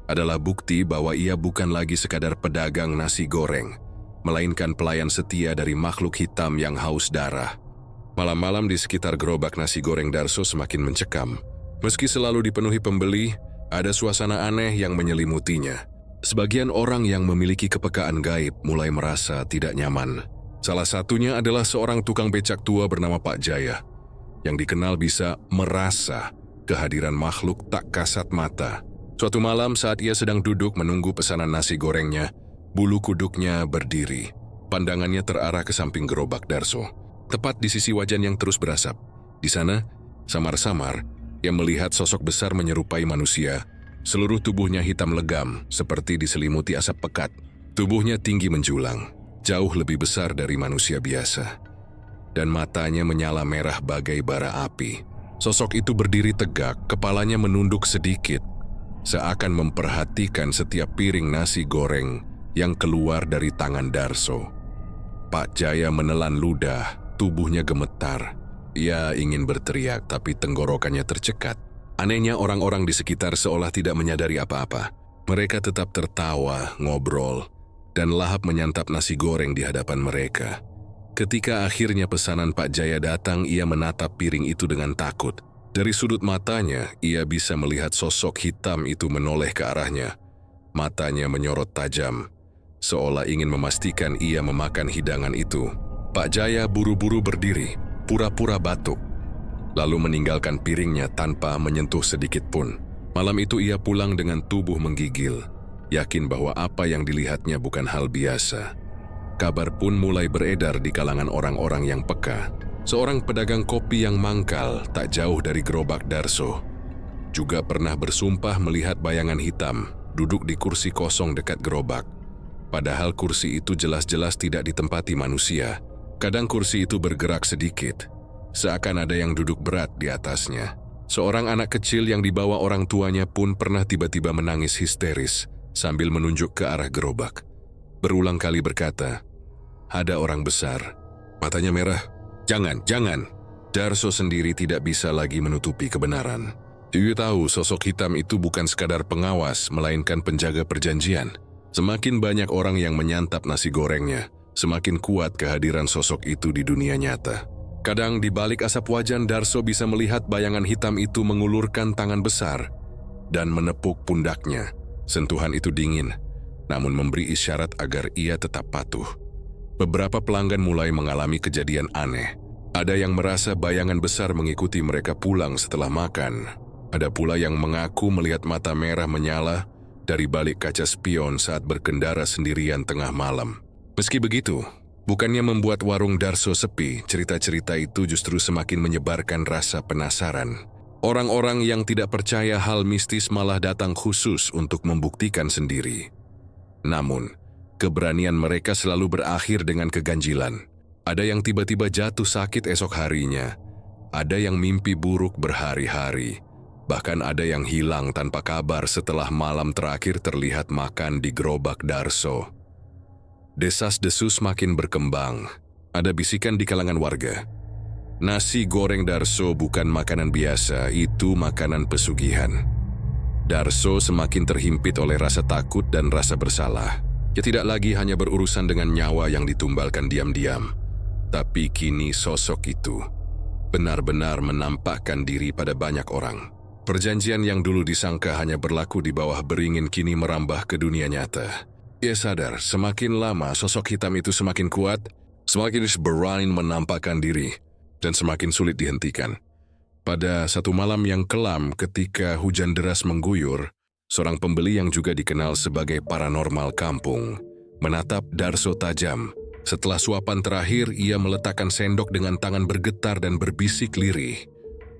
adalah bukti bahwa ia bukan lagi sekadar pedagang nasi goreng, melainkan pelayan setia dari makhluk hitam yang haus darah. Malam-malam di sekitar gerobak nasi goreng Darso semakin mencekam. Meski selalu dipenuhi pembeli, ada suasana aneh yang menyelimutinya. Sebagian orang yang memiliki kepekaan gaib mulai merasa tidak nyaman. Salah satunya adalah seorang tukang becak tua bernama Pak Jaya, yang dikenal bisa merasa kehadiran makhluk tak kasat mata. Suatu malam saat ia sedang duduk menunggu pesanan nasi gorengnya, bulu kuduknya berdiri. Pandangannya terarah ke samping gerobak Darso, tepat di sisi wajan yang terus berasap. Di sana, samar-samar, ia melihat sosok besar menyerupai manusia. Seluruh tubuhnya hitam legam, seperti diselimuti asap pekat. Tubuhnya tinggi menjulang, jauh lebih besar dari manusia biasa. Dan matanya menyala merah bagai bara api. Sosok itu berdiri tegak, kepalanya menunduk sedikit, seakan memperhatikan setiap piring nasi goreng yang keluar dari tangan Darso. Pak Jaya menelan ludah, tubuhnya gemetar. Ia ingin berteriak, tapi tenggorokannya tercekat. Anehnya orang-orang di sekitar seolah tidak menyadari apa-apa. Mereka tetap tertawa, ngobrol, dan lahap menyantap nasi goreng di hadapan mereka. Ketika akhirnya pesanan Pak Jaya datang, ia menatap piring itu dengan takut. Dari sudut matanya, ia bisa melihat sosok hitam itu menoleh ke arahnya. Matanya menyorot tajam, seolah ingin memastikan ia memakan hidangan itu. Pak Jaya buru-buru berdiri, pura-pura batuk. lalu meninggalkan piringnya tanpa menyentuh sedikit pun. Malam itu ia pulang dengan tubuh menggigil, yakin bahwa apa yang dilihatnya bukan hal biasa. Kabar pun mulai beredar di kalangan orang-orang yang peka. Seorang pedagang kopi yang mangkal tak jauh dari gerobak Darso juga pernah bersumpah melihat bayangan hitam duduk di kursi kosong dekat gerobak. Padahal kursi itu jelas-jelas tidak ditempati manusia. Kadang kursi itu bergerak sedikit, seakan ada yang duduk berat di atasnya. Seorang anak kecil yang dibawa orang tuanya pun pernah tiba-tiba menangis histeris sambil menunjuk ke arah gerobak. Berulang kali berkata, "Ada orang besar." Matanya merah. Jangan. Darso sendiri tidak bisa lagi menutupi kebenaran. Dia tahu sosok hitam itu bukan sekadar pengawas, melainkan penjaga perjanjian. Semakin banyak orang yang menyantap nasi gorengnya, semakin kuat kehadiran sosok itu di dunia nyata. Kadang di balik asap wajan, Darso bisa melihat bayangan hitam itu mengulurkan tangan besar dan menepuk pundaknya. Sentuhan itu dingin, namun memberi isyarat agar ia tetap patuh. Beberapa pelanggan mulai mengalami kejadian aneh. Ada yang merasa bayangan besar mengikuti mereka pulang setelah makan. Ada pula yang mengaku melihat mata merah menyala dari balik kaca spion saat berkendara sendirian tengah malam. Meski begitu, bukannya membuat warung Darso sepi, cerita-cerita itu justru semakin menyebarkan rasa penasaran. Orang-orang yang tidak percaya hal mistis malah datang khusus untuk membuktikan sendiri. Namun, keberanian mereka selalu berakhir dengan keganjilan. Ada yang tiba-tiba jatuh sakit esok harinya, ada yang mimpi buruk berhari-hari, bahkan ada yang hilang tanpa kabar setelah malam terakhir terlihat makan di gerobak Darso. Desas-desus makin berkembang. Ada bisikan di kalangan warga. Nasi goreng Darso bukan makanan biasa, itu makanan pesugihan. Darso semakin terhimpit oleh rasa takut dan rasa bersalah. Ia tidak lagi hanya berurusan dengan nyawa yang ditumbalkan diam-diam, tapi kini sosok itu benar-benar menampakkan diri pada banyak orang. Perjanjian yang dulu disangka hanya berlaku di bawah beringin kini merambah ke dunia nyata. Ia sadar semakin lama sosok hitam itu semakin kuat, semakin berani menampakkan diri, dan semakin sulit dihentikan. Pada satu malam yang kelam ketika hujan deras mengguyur, seorang pembeli yang juga dikenal sebagai paranormal kampung menatap Darso tajam. Setelah suapan terakhir, ia meletakkan sendok dengan tangan bergetar dan berbisik lirih.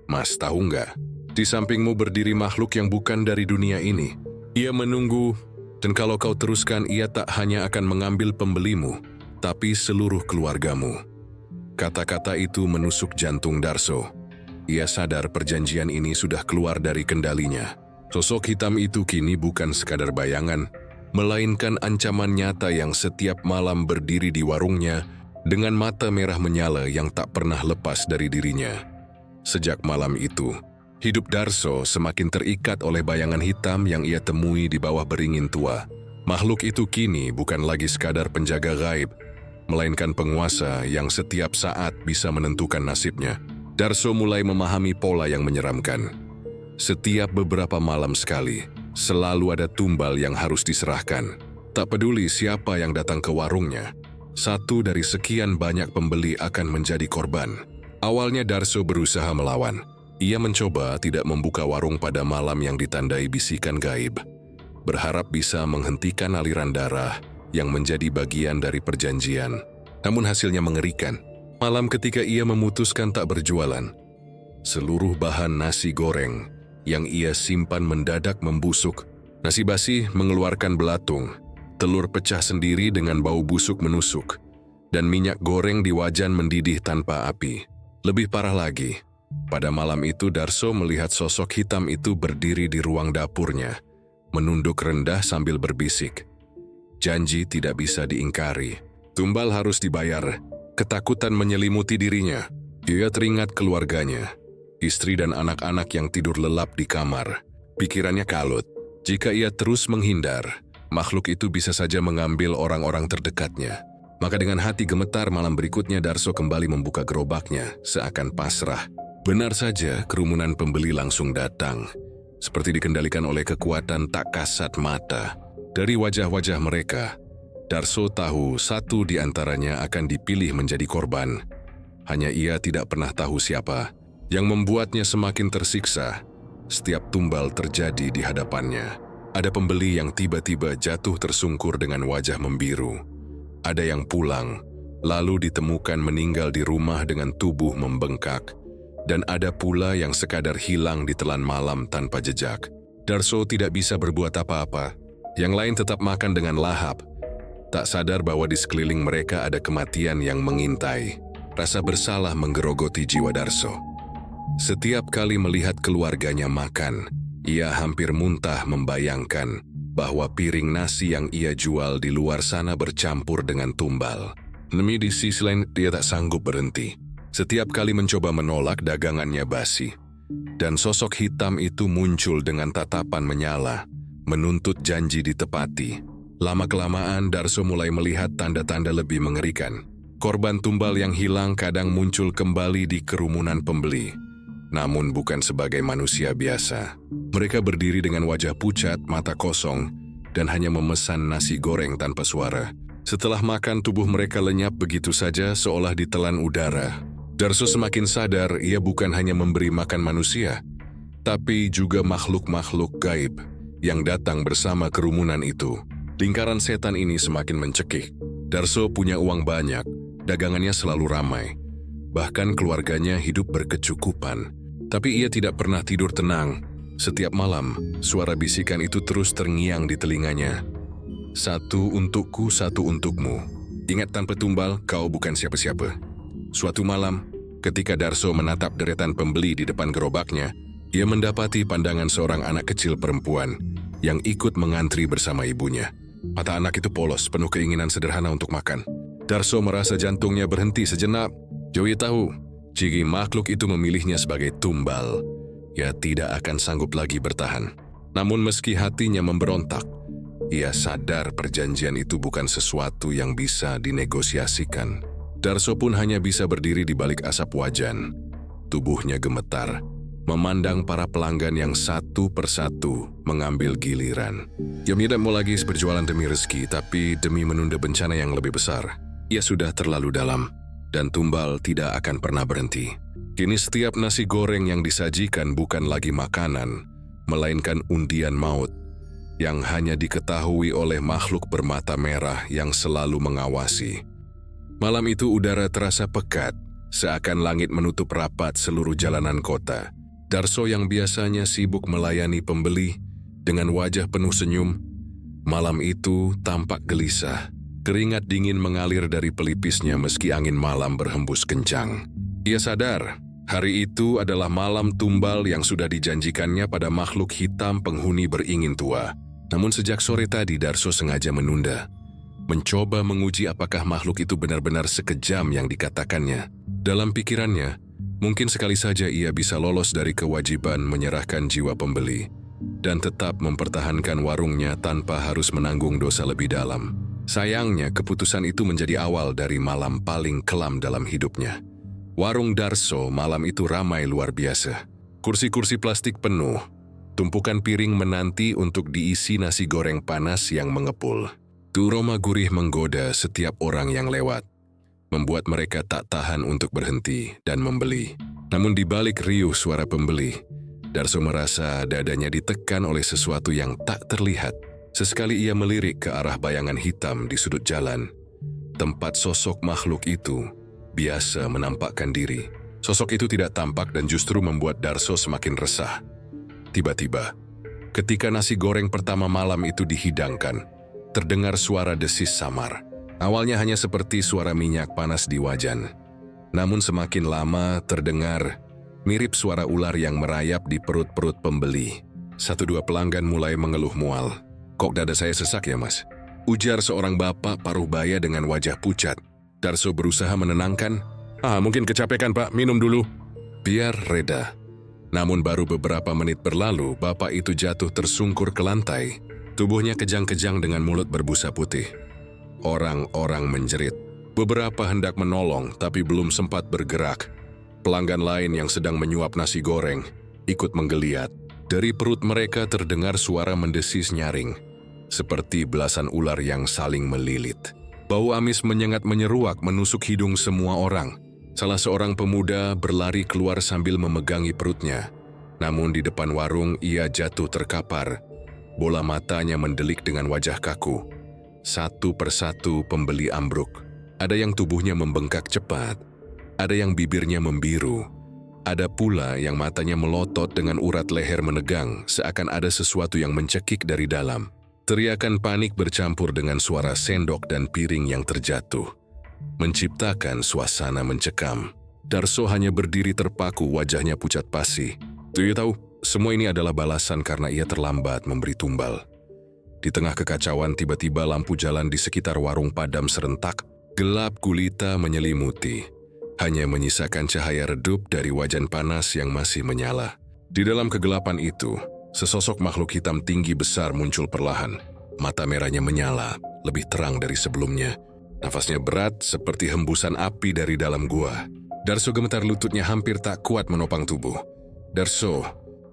"Mas, tahu nggak? Di sampingmu berdiri makhluk yang bukan dari dunia ini. Ia menunggu, dan kalau kau teruskan, ia tak hanya akan mengambil pembelimu, tapi seluruh keluargamu." Kata-kata itu menusuk jantung Darso. Ia sadar perjanjian ini sudah keluar dari kendalinya. Sosok hitam itu kini bukan sekadar bayangan, melainkan ancaman nyata yang setiap malam berdiri di warungnya dengan mata merah menyala yang tak pernah lepas dari dirinya. Sejak malam itu, hidup Darso semakin terikat oleh bayangan hitam yang ia temui di bawah beringin tua. Makhluk itu kini bukan lagi sekadar penjaga gaib, melainkan penguasa yang setiap saat bisa menentukan nasibnya. Darso mulai memahami pola yang menyeramkan. Setiap beberapa malam sekali, selalu ada tumbal yang harus diserahkan. Tak peduli siapa yang datang ke warungnya, satu dari sekian banyak pembeli akan menjadi korban. Awalnya Darso berusaha melawan. Ia mencoba tidak membuka warung pada malam yang ditandai bisikan gaib, berharap bisa menghentikan aliran darah yang menjadi bagian dari perjanjian. Namun hasilnya mengerikan. Malam ketika ia memutuskan tak berjualan, seluruh bahan nasi goreng yang ia simpan mendadak membusuk. Nasi basi mengeluarkan belatung, telur pecah sendiri dengan bau busuk menusuk, dan minyak goreng di wajan mendidih tanpa api. Lebih parah lagi, pada malam itu Darso melihat sosok hitam itu berdiri di ruang dapurnya, menunduk rendah sambil berbisik. Janji tidak bisa diingkari. Tumbal harus dibayar. Ketakutan menyelimuti dirinya. Ia teringat keluarganya, istri dan anak-anak yang tidur lelap di kamar. Pikirannya kalut. Jika ia terus menghindar, makhluk itu bisa saja mengambil orang-orang terdekatnya. Maka dengan hati gemetar malam berikutnya Darso kembali membuka gerobaknya, seakan pasrah. Benar saja, kerumunan pembeli langsung datang. Seperti dikendalikan oleh kekuatan tak kasat mata. Dari wajah-wajah mereka, Darso tahu satu di antaranya akan dipilih menjadi korban. Hanya ia tidak pernah tahu siapa. Yang membuatnya semakin tersiksa, setiap tumbal terjadi di hadapannya. Ada pembeli yang tiba-tiba jatuh tersungkur dengan wajah membiru. Ada yang pulang, lalu ditemukan meninggal di rumah dengan tubuh membengkak. Dan ada pula yang sekadar hilang ditelan malam tanpa jejak. Darso tidak bisa berbuat apa-apa. Yang lain tetap makan dengan lahap, tak sadar bahwa di sekeliling mereka ada kematian yang mengintai. Rasa bersalah menggerogoti jiwa Darso. Setiap kali melihat keluarganya makan, ia hampir muntah membayangkan bahwa piring nasi yang ia jual di luar sana bercampur dengan tumbal. Demi di sisi lain, dia tak sanggup berhenti. Setiap kali mencoba menolak, dagangannya basi. Dan sosok hitam itu muncul dengan tatapan menyala, menuntut janji ditepati. Lama-kelamaan, Darso mulai melihat tanda-tanda lebih mengerikan. Korban tumbal yang hilang kadang muncul kembali di kerumunan pembeli. Namun bukan sebagai manusia biasa. Mereka berdiri dengan wajah pucat, mata kosong, dan hanya memesan nasi goreng tanpa suara. Setelah makan, tubuh mereka lenyap begitu saja seolah ditelan udara. Darso semakin sadar ia bukan hanya memberi makan manusia, tapi juga makhluk-makhluk gaib yang datang bersama kerumunan itu. Lingkaran setan ini semakin mencekik. Darso punya uang banyak, dagangannya selalu ramai. Bahkan keluarganya hidup berkecukupan. Tapi ia tidak pernah tidur tenang. Setiap malam, suara bisikan itu terus terngiang di telinganya. Satu untukku, satu untukmu. Ingat, tanpa tumbal, kau bukan siapa-siapa. Suatu malam, ketika Darso menatap deretan pembeli di depan gerobaknya, ia mendapati pandangan seorang anak kecil perempuan yang ikut mengantri bersama ibunya. Mata anak itu polos, penuh keinginan sederhana untuk makan. Darso merasa jantungnya berhenti sejenak. Joey tahu, jika makhluk itu memilihnya sebagai tumbal, ia tidak akan sanggup lagi bertahan. Namun meski hatinya memberontak, ia sadar perjanjian itu bukan sesuatu yang bisa dinegosiasikan. Darso pun hanya bisa berdiri di balik asap wajan. Tubuhnya gemetar, memandang para pelanggan yang satu persatu mengambil giliran. Ia tidak mau lagi berjualan demi rezeki, tapi demi menunda bencana yang lebih besar. Ia sudah terlalu dalam, dan tumbal tidak akan pernah berhenti. Kini setiap nasi goreng yang disajikan bukan lagi makanan, melainkan undian maut yang hanya diketahui oleh makhluk bermata merah yang selalu mengawasi. Malam itu udara terasa pekat, seakan langit menutup rapat seluruh jalanan kota. Darso yang biasanya sibuk melayani pembeli dengan wajah penuh senyum, malam itu tampak gelisah. Keringat dingin mengalir dari pelipisnya meski angin malam berhembus kencang. Ia sadar, hari itu adalah malam tumbal yang sudah dijanjikannya pada makhluk hitam penghuni beringin tua. Namun sejak sore tadi Darso sengaja menunda, mencoba menguji apakah makhluk itu benar-benar sekejam yang dikatakannya. Dalam pikirannya, mungkin sekali saja ia bisa lolos dari kewajiban menyerahkan jiwa pembeli dan tetap mempertahankan warungnya tanpa harus menanggung dosa lebih dalam. Sayangnya, keputusan itu menjadi awal dari malam paling kelam dalam hidupnya. Warung Darso malam itu ramai luar biasa. Kursi-kursi plastik penuh, tumpukan piring menanti untuk diisi nasi goreng panas yang mengepul. Aroma gurih menggoda setiap orang yang lewat, membuat mereka tak tahan untuk berhenti dan membeli. Namun di balik riuh suara pembeli, Darso merasa dadanya ditekan oleh sesuatu yang tak terlihat. Sesekali ia melirik ke arah bayangan hitam di sudut jalan. Tempat sosok makhluk itu biasa menampakkan diri. Sosok itu tidak tampak dan justru membuat Darso semakin resah. Tiba-tiba, ketika nasi goreng pertama malam itu dihidangkan, terdengar suara desis samar. Awalnya hanya seperti suara minyak panas di wajan. Namun semakin lama terdengar mirip suara ular yang merayap di perut-perut pembeli. Satu dua pelanggan mulai mengeluh mual. "Kok dada saya sesak ya, Mas?" ujar seorang bapak paruh baya dengan wajah pucat. Darso berusaha menenangkan. Mungkin kecapekan, Pak. Minum dulu." Biar reda. Namun baru beberapa menit berlalu, bapak itu jatuh tersungkur ke lantai. Tubuhnya kejang-kejang dengan mulut berbusa putih. Orang-orang menjerit. Beberapa hendak menolong, tapi belum sempat bergerak. Pelanggan lain yang sedang menyuap nasi goreng ikut menggeliat. Dari perut mereka terdengar suara mendesis nyaring, seperti belasan ular yang saling melilit. Bau amis menyengat menyeruak menusuk hidung semua orang. Salah seorang pemuda berlari keluar sambil memegangi perutnya. Namun di depan warung ia jatuh terkapar. Bola matanya mendelik dengan wajah kaku. Satu persatu pembeli ambruk. Ada yang tubuhnya membengkak cepat. Ada yang bibirnya membiru. Ada pula yang matanya melotot dengan urat leher menegang, seakan ada sesuatu yang mencekik dari dalam. Teriakan panik bercampur dengan suara sendok dan piring yang terjatuh, menciptakan suasana mencekam. Darso hanya berdiri terpaku, wajahnya pucat pasi. Dia tahu, semua ini adalah balasan karena ia terlambat memberi tumbal. Di tengah kekacauan, tiba-tiba lampu jalan di sekitar warung padam serentak. Gelap gulita menyelimuti, hanya menyisakan cahaya redup dari wajan panas yang masih menyala. Di dalam kegelapan itu, sesosok makhluk hitam tinggi besar muncul perlahan. Mata merahnya menyala, lebih terang dari sebelumnya. Nafasnya berat seperti hembusan api dari dalam gua. Darso gemetar, lututnya hampir tak kuat menopang tubuh. Darso,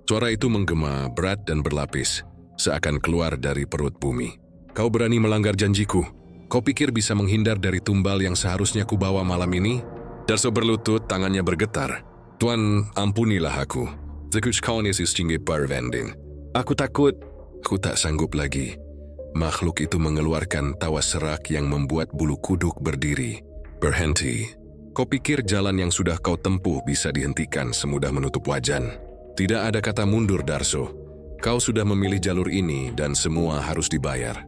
suara itu menggema berat dan berlapis, seakan keluar dari perut bumi. Kau berani melanggar janjiku? Kau pikir bisa menghindar dari tumbal yang seharusnya kubawa malam ini? Darso berlutut, tangannya bergetar. Tuan, ampunilah aku. Aku takut. Aku tak sanggup lagi. Makhluk itu mengeluarkan tawa serak yang membuat bulu kuduk berdiri. Berhenti. Kau pikir jalan yang sudah kau tempuh bisa dihentikan semudah menutup wajan? Tidak ada kata mundur, Darso. Kau sudah memilih jalur ini dan semua harus dibayar.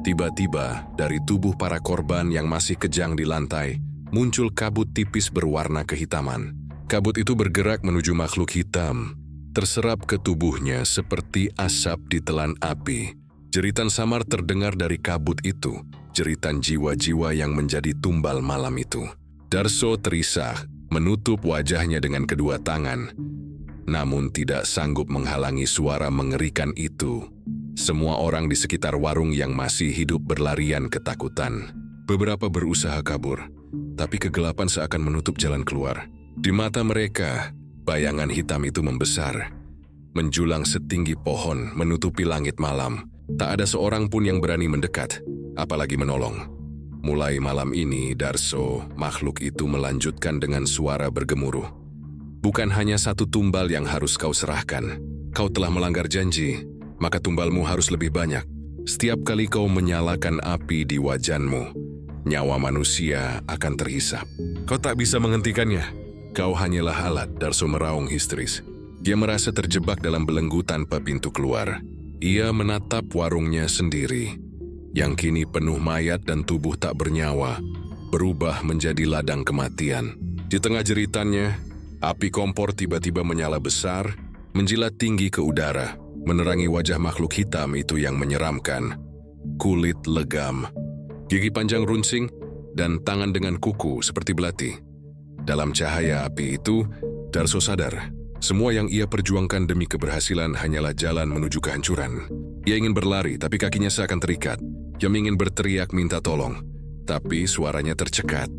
Tiba-tiba, dari tubuh para korban yang masih kejang di lantai, muncul kabut tipis berwarna kehitaman. Kabut itu bergerak menuju makhluk hitam, terserap ke tubuhnya seperti asap ditelan api. Jeritan samar terdengar dari kabut itu, jeritan jiwa-jiwa yang menjadi tumbal malam itu. Darso terisah, menutup wajahnya dengan kedua tangan, namun tidak sanggup menghalangi suara mengerikan itu. Semua orang di sekitar warung yang masih hidup berlarian ketakutan. Beberapa berusaha kabur, tapi kegelapan seakan menutup jalan keluar. Di mata mereka, bayangan hitam itu membesar, menjulang setinggi pohon menutupi langit malam. Tak ada seorang pun yang berani mendekat, apalagi menolong. Mulai malam ini, Darso, makhluk itu melanjutkan dengan suara bergemuruh. Bukan hanya satu tumbal yang harus kau serahkan. Kau telah melanggar janji, maka tumbalmu harus lebih banyak. Setiap kali kau menyalakan api di wajanmu, nyawa manusia akan terhisap. Kau tak bisa menghentikannya. Kau hanyalah alat, Darso meraung histeris. Dia merasa terjebak dalam belenggu tanpa pintu keluar. Ia menatap warungnya sendiri, yang kini penuh mayat dan tubuh tak bernyawa, berubah menjadi ladang kematian. Di tengah jeritannya, api kompor tiba-tiba menyala besar, menjilat tinggi ke udara, menerangi wajah makhluk hitam itu yang menyeramkan. Kulit legam, gigi panjang runcing, dan tangan dengan kuku seperti belati. Dalam cahaya api itu, Darso sadar, semua yang ia perjuangkan demi keberhasilan hanyalah jalan menuju kehancuran. Ia ingin berlari, tapi kakinya seakan terikat. Ia ingin berteriak minta tolong, tapi suaranya tercekat.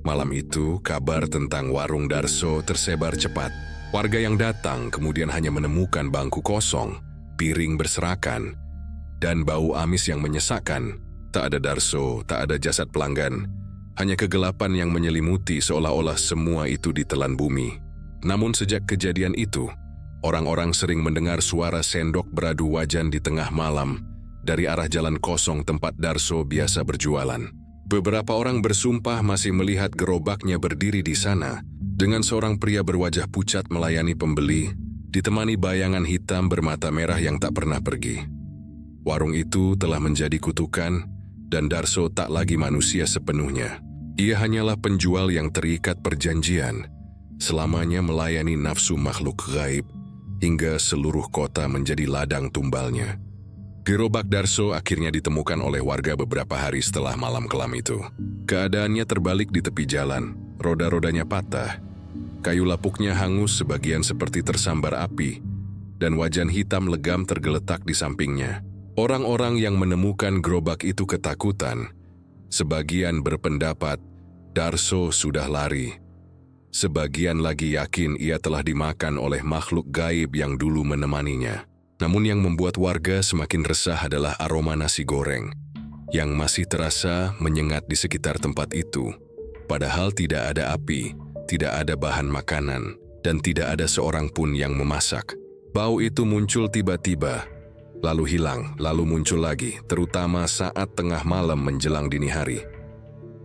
Malam itu, kabar tentang warung Darso tersebar cepat. Warga yang datang kemudian hanya menemukan bangku kosong, piring berserakan, dan bau amis yang menyesakkan. Tak ada Darso, tak ada jasad pelanggan, hanya kegelapan yang menyelimuti seolah-olah semua itu ditelan bumi. Namun sejak kejadian itu, orang-orang sering mendengar suara sendok beradu wajan di tengah malam dari arah jalan kosong tempat Darso biasa berjualan. Beberapa orang bersumpah masih melihat gerobaknya berdiri di sana, dengan seorang pria berwajah pucat melayani pembeli, ditemani bayangan hitam bermata merah yang tak pernah pergi. Warung itu telah menjadi kutukan, dan Darso tak lagi manusia sepenuhnya. Ia hanyalah penjual yang terikat perjanjian, selamanya melayani nafsu makhluk gaib, hingga seluruh kota menjadi ladang tumbalnya. Gerobak Darso akhirnya ditemukan oleh warga beberapa hari setelah malam kelam itu. Keadaannya terbalik di tepi jalan, roda-rodanya patah, kayu lapuknya hangus sebagian seperti tersambar api, dan wajan hitam legam tergeletak di sampingnya. Orang-orang yang menemukan gerobak itu ketakutan. Sebagian berpendapat Darso sudah lari. Sebagian lagi yakin ia telah dimakan oleh makhluk gaib yang dulu menemaninya. Namun yang membuat warga semakin resah adalah aroma nasi goreng yang masih terasa menyengat di sekitar tempat itu. Padahal tidak ada api, tidak ada bahan makanan, dan tidak ada seorang pun yang memasak. Bau itu muncul tiba-tiba, lalu hilang, lalu muncul lagi, terutama saat tengah malam menjelang dini hari.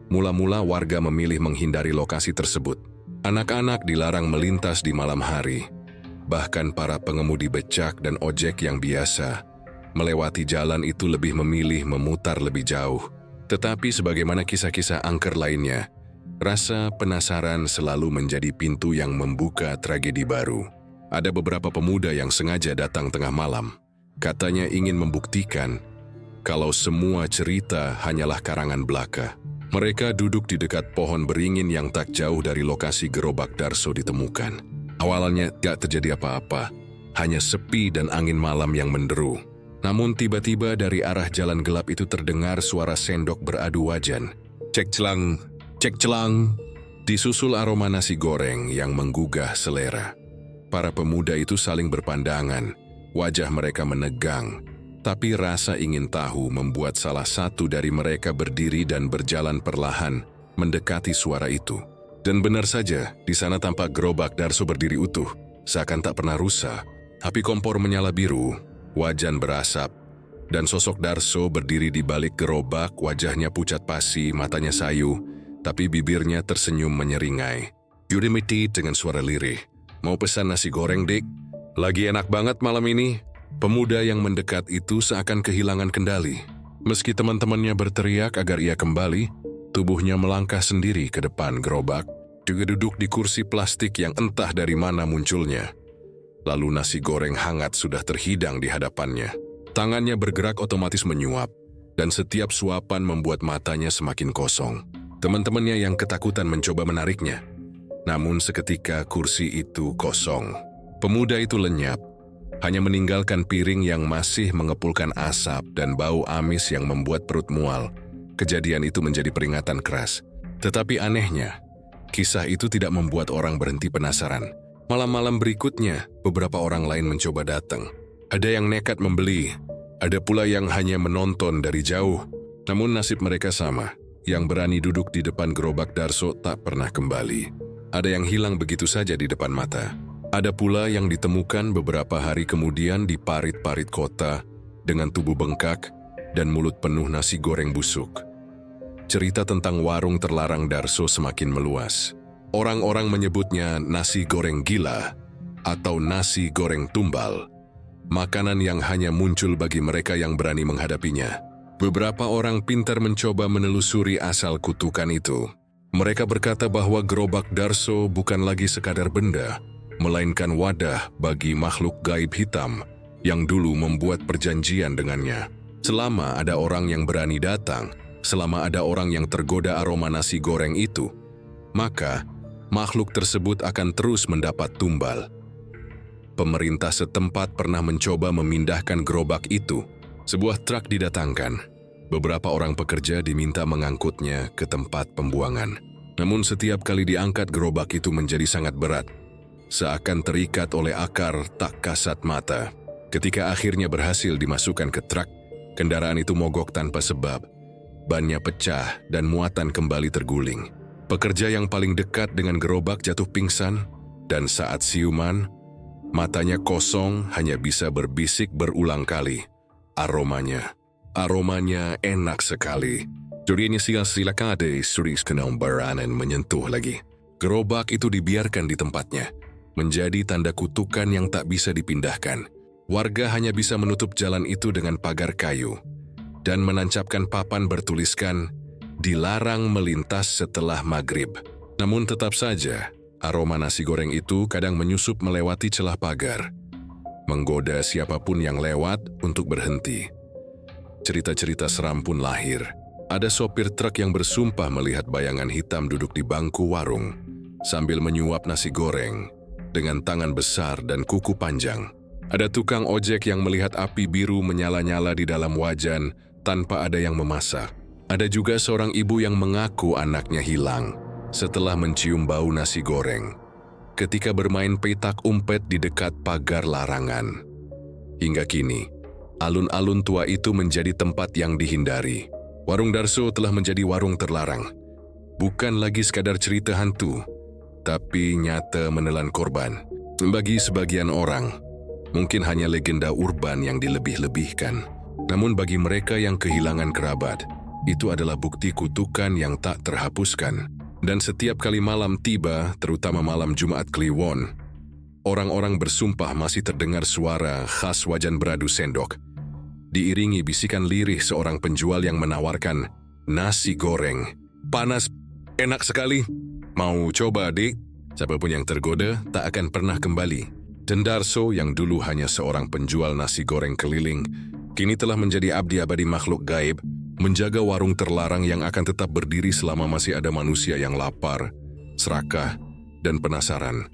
Mula-mula warga memilih menghindari lokasi tersebut. Anak-anak dilarang melintas di malam hari. Bahkan para pengemudi becak dan ojek yang biasa melewati jalan itu lebih memilih memutar lebih jauh. Tetapi sebagaimana kisah-kisah angker lainnya, rasa penasaran selalu menjadi pintu yang membuka tragedi baru. Ada beberapa pemuda yang sengaja datang tengah malam. Katanya ingin membuktikan kalau semua cerita hanyalah karangan belaka. Mereka duduk di dekat pohon beringin yang tak jauh dari lokasi gerobak Darso ditemukan. Awalnya tidak terjadi apa-apa, hanya sepi dan angin malam yang menderu. Namun tiba-tiba dari arah jalan gelap itu terdengar suara sendok beradu wajan. Cek celang, cek celang. Disusul aroma nasi goreng yang menggugah selera. Para pemuda itu saling berpandangan, wajah mereka menegang. Tapi rasa ingin tahu membuat salah satu dari mereka berdiri dan berjalan perlahan mendekati suara itu. Dan benar saja, di sana tampak gerobak Darso berdiri utuh, seakan tak pernah rusak. Api kompor menyala biru, wajan berasap, dan sosok Darso berdiri di balik gerobak, wajahnya pucat pasi, matanya sayu, tapi bibirnya tersenyum menyeringai. Yudimiti dengan suara lirih. Mau pesan nasi goreng, Dik? Lagi enak banget malam ini. Pemuda yang mendekat itu seakan kehilangan kendali. Meski teman-temannya berteriak agar ia kembali, tubuhnya melangkah sendiri ke depan gerobak, juga duduk di kursi plastik yang entah dari mana munculnya. Lalu nasi goreng hangat sudah terhidang di hadapannya. Tangannya bergerak otomatis menyuap, dan setiap suapan membuat matanya semakin kosong. Teman-temannya yang ketakutan mencoba menariknya. Namun seketika kursi itu kosong. Pemuda itu lenyap, hanya meninggalkan piring yang masih mengepulkan asap dan bau amis yang membuat perut mual. Kejadian itu menjadi peringatan keras. Tetapi anehnya, kisah itu tidak membuat orang berhenti penasaran. Malam-malam berikutnya, beberapa orang lain mencoba datang. Ada yang nekat membeli, ada pula yang hanya menonton dari jauh. Namun nasib mereka sama, yang berani duduk di depan gerobak Darso tak pernah kembali. Ada yang hilang begitu saja di depan mata. Ada pula yang ditemukan beberapa hari kemudian di parit-parit kota dengan tubuh bengkak dan mulut penuh nasi goreng busuk. Cerita tentang warung terlarang Darso semakin meluas. Orang-orang menyebutnya nasi goreng gila atau nasi goreng tumbal. Makanan yang hanya muncul bagi mereka yang berani menghadapinya. Beberapa orang pintar mencoba menelusuri asal kutukan itu. Mereka berkata bahwa gerobak Darso bukan lagi sekadar benda, melainkan wadah bagi makhluk gaib hitam yang dulu membuat perjanjian dengannya. Selama ada orang yang berani datang, selama ada orang yang tergoda aroma nasi goreng itu, maka makhluk tersebut akan terus mendapat tumbal. Pemerintah setempat pernah mencoba memindahkan gerobak itu. Sebuah truk didatangkan. Beberapa orang pekerja diminta mengangkutnya ke tempat pembuangan. Namun setiap kali diangkat gerobak itu menjadi sangat berat, seakan terikat oleh akar tak kasat mata. Ketika akhirnya berhasil dimasukkan ke truk, kendaraan itu mogok tanpa sebab. Bannya pecah dan muatan kembali terguling. Pekerja yang paling dekat dengan gerobak jatuh pingsan, dan saat siuman, matanya kosong hanya bisa berbisik berulang kali. Aromanya enak sekali. Jadinya silakan ada suris kenal beranan menyentuh lagi. Gerobak itu dibiarkan di tempatnya, menjadi tanda kutukan yang tak bisa dipindahkan. Warga hanya bisa menutup jalan itu dengan pagar kayu dan menancapkan papan bertuliskan dilarang melintas setelah maghrib. Namun tetap saja, aroma nasi goreng itu kadang menyusup melewati celah pagar, menggoda siapapun yang lewat untuk berhenti. Cerita-cerita seram pun lahir. Ada sopir truk yang bersumpah melihat bayangan hitam duduk di bangku warung sambil menyuap nasi goreng dengan tangan besar dan kuku panjang. Ada tukang ojek yang melihat api biru menyala-nyala di dalam wajan tanpa ada yang memasak. Ada juga seorang ibu yang mengaku anaknya hilang setelah mencium bau nasi goreng ketika bermain petak umpet di dekat pagar larangan. Hingga kini, alun-alun tua itu menjadi tempat yang dihindari. Warung Darso telah menjadi warung terlarang. Bukan lagi sekadar cerita hantu, tapi nyata menelan korban. Bagi sebagian orang, mungkin hanya legenda urban yang dilebih-lebihkan. Namun bagi mereka yang kehilangan kerabat, itu adalah bukti kutukan yang tak terhapuskan. Dan setiap kali malam tiba, terutama malam Jumat Kliwon, orang-orang bersumpah masih terdengar suara khas wajan beradu sendok, diiringi bisikan lirih seorang penjual yang menawarkan nasi goreng. Panas, enak sekali. Mau coba, adik? Siapapun yang tergoda tak akan pernah kembali. Dendarso yang dulu hanya seorang penjual nasi goreng keliling, kini telah menjadi abdi abadi makhluk gaib, menjaga warung terlarang yang akan tetap berdiri selama masih ada manusia yang lapar, serakah, dan penasaran.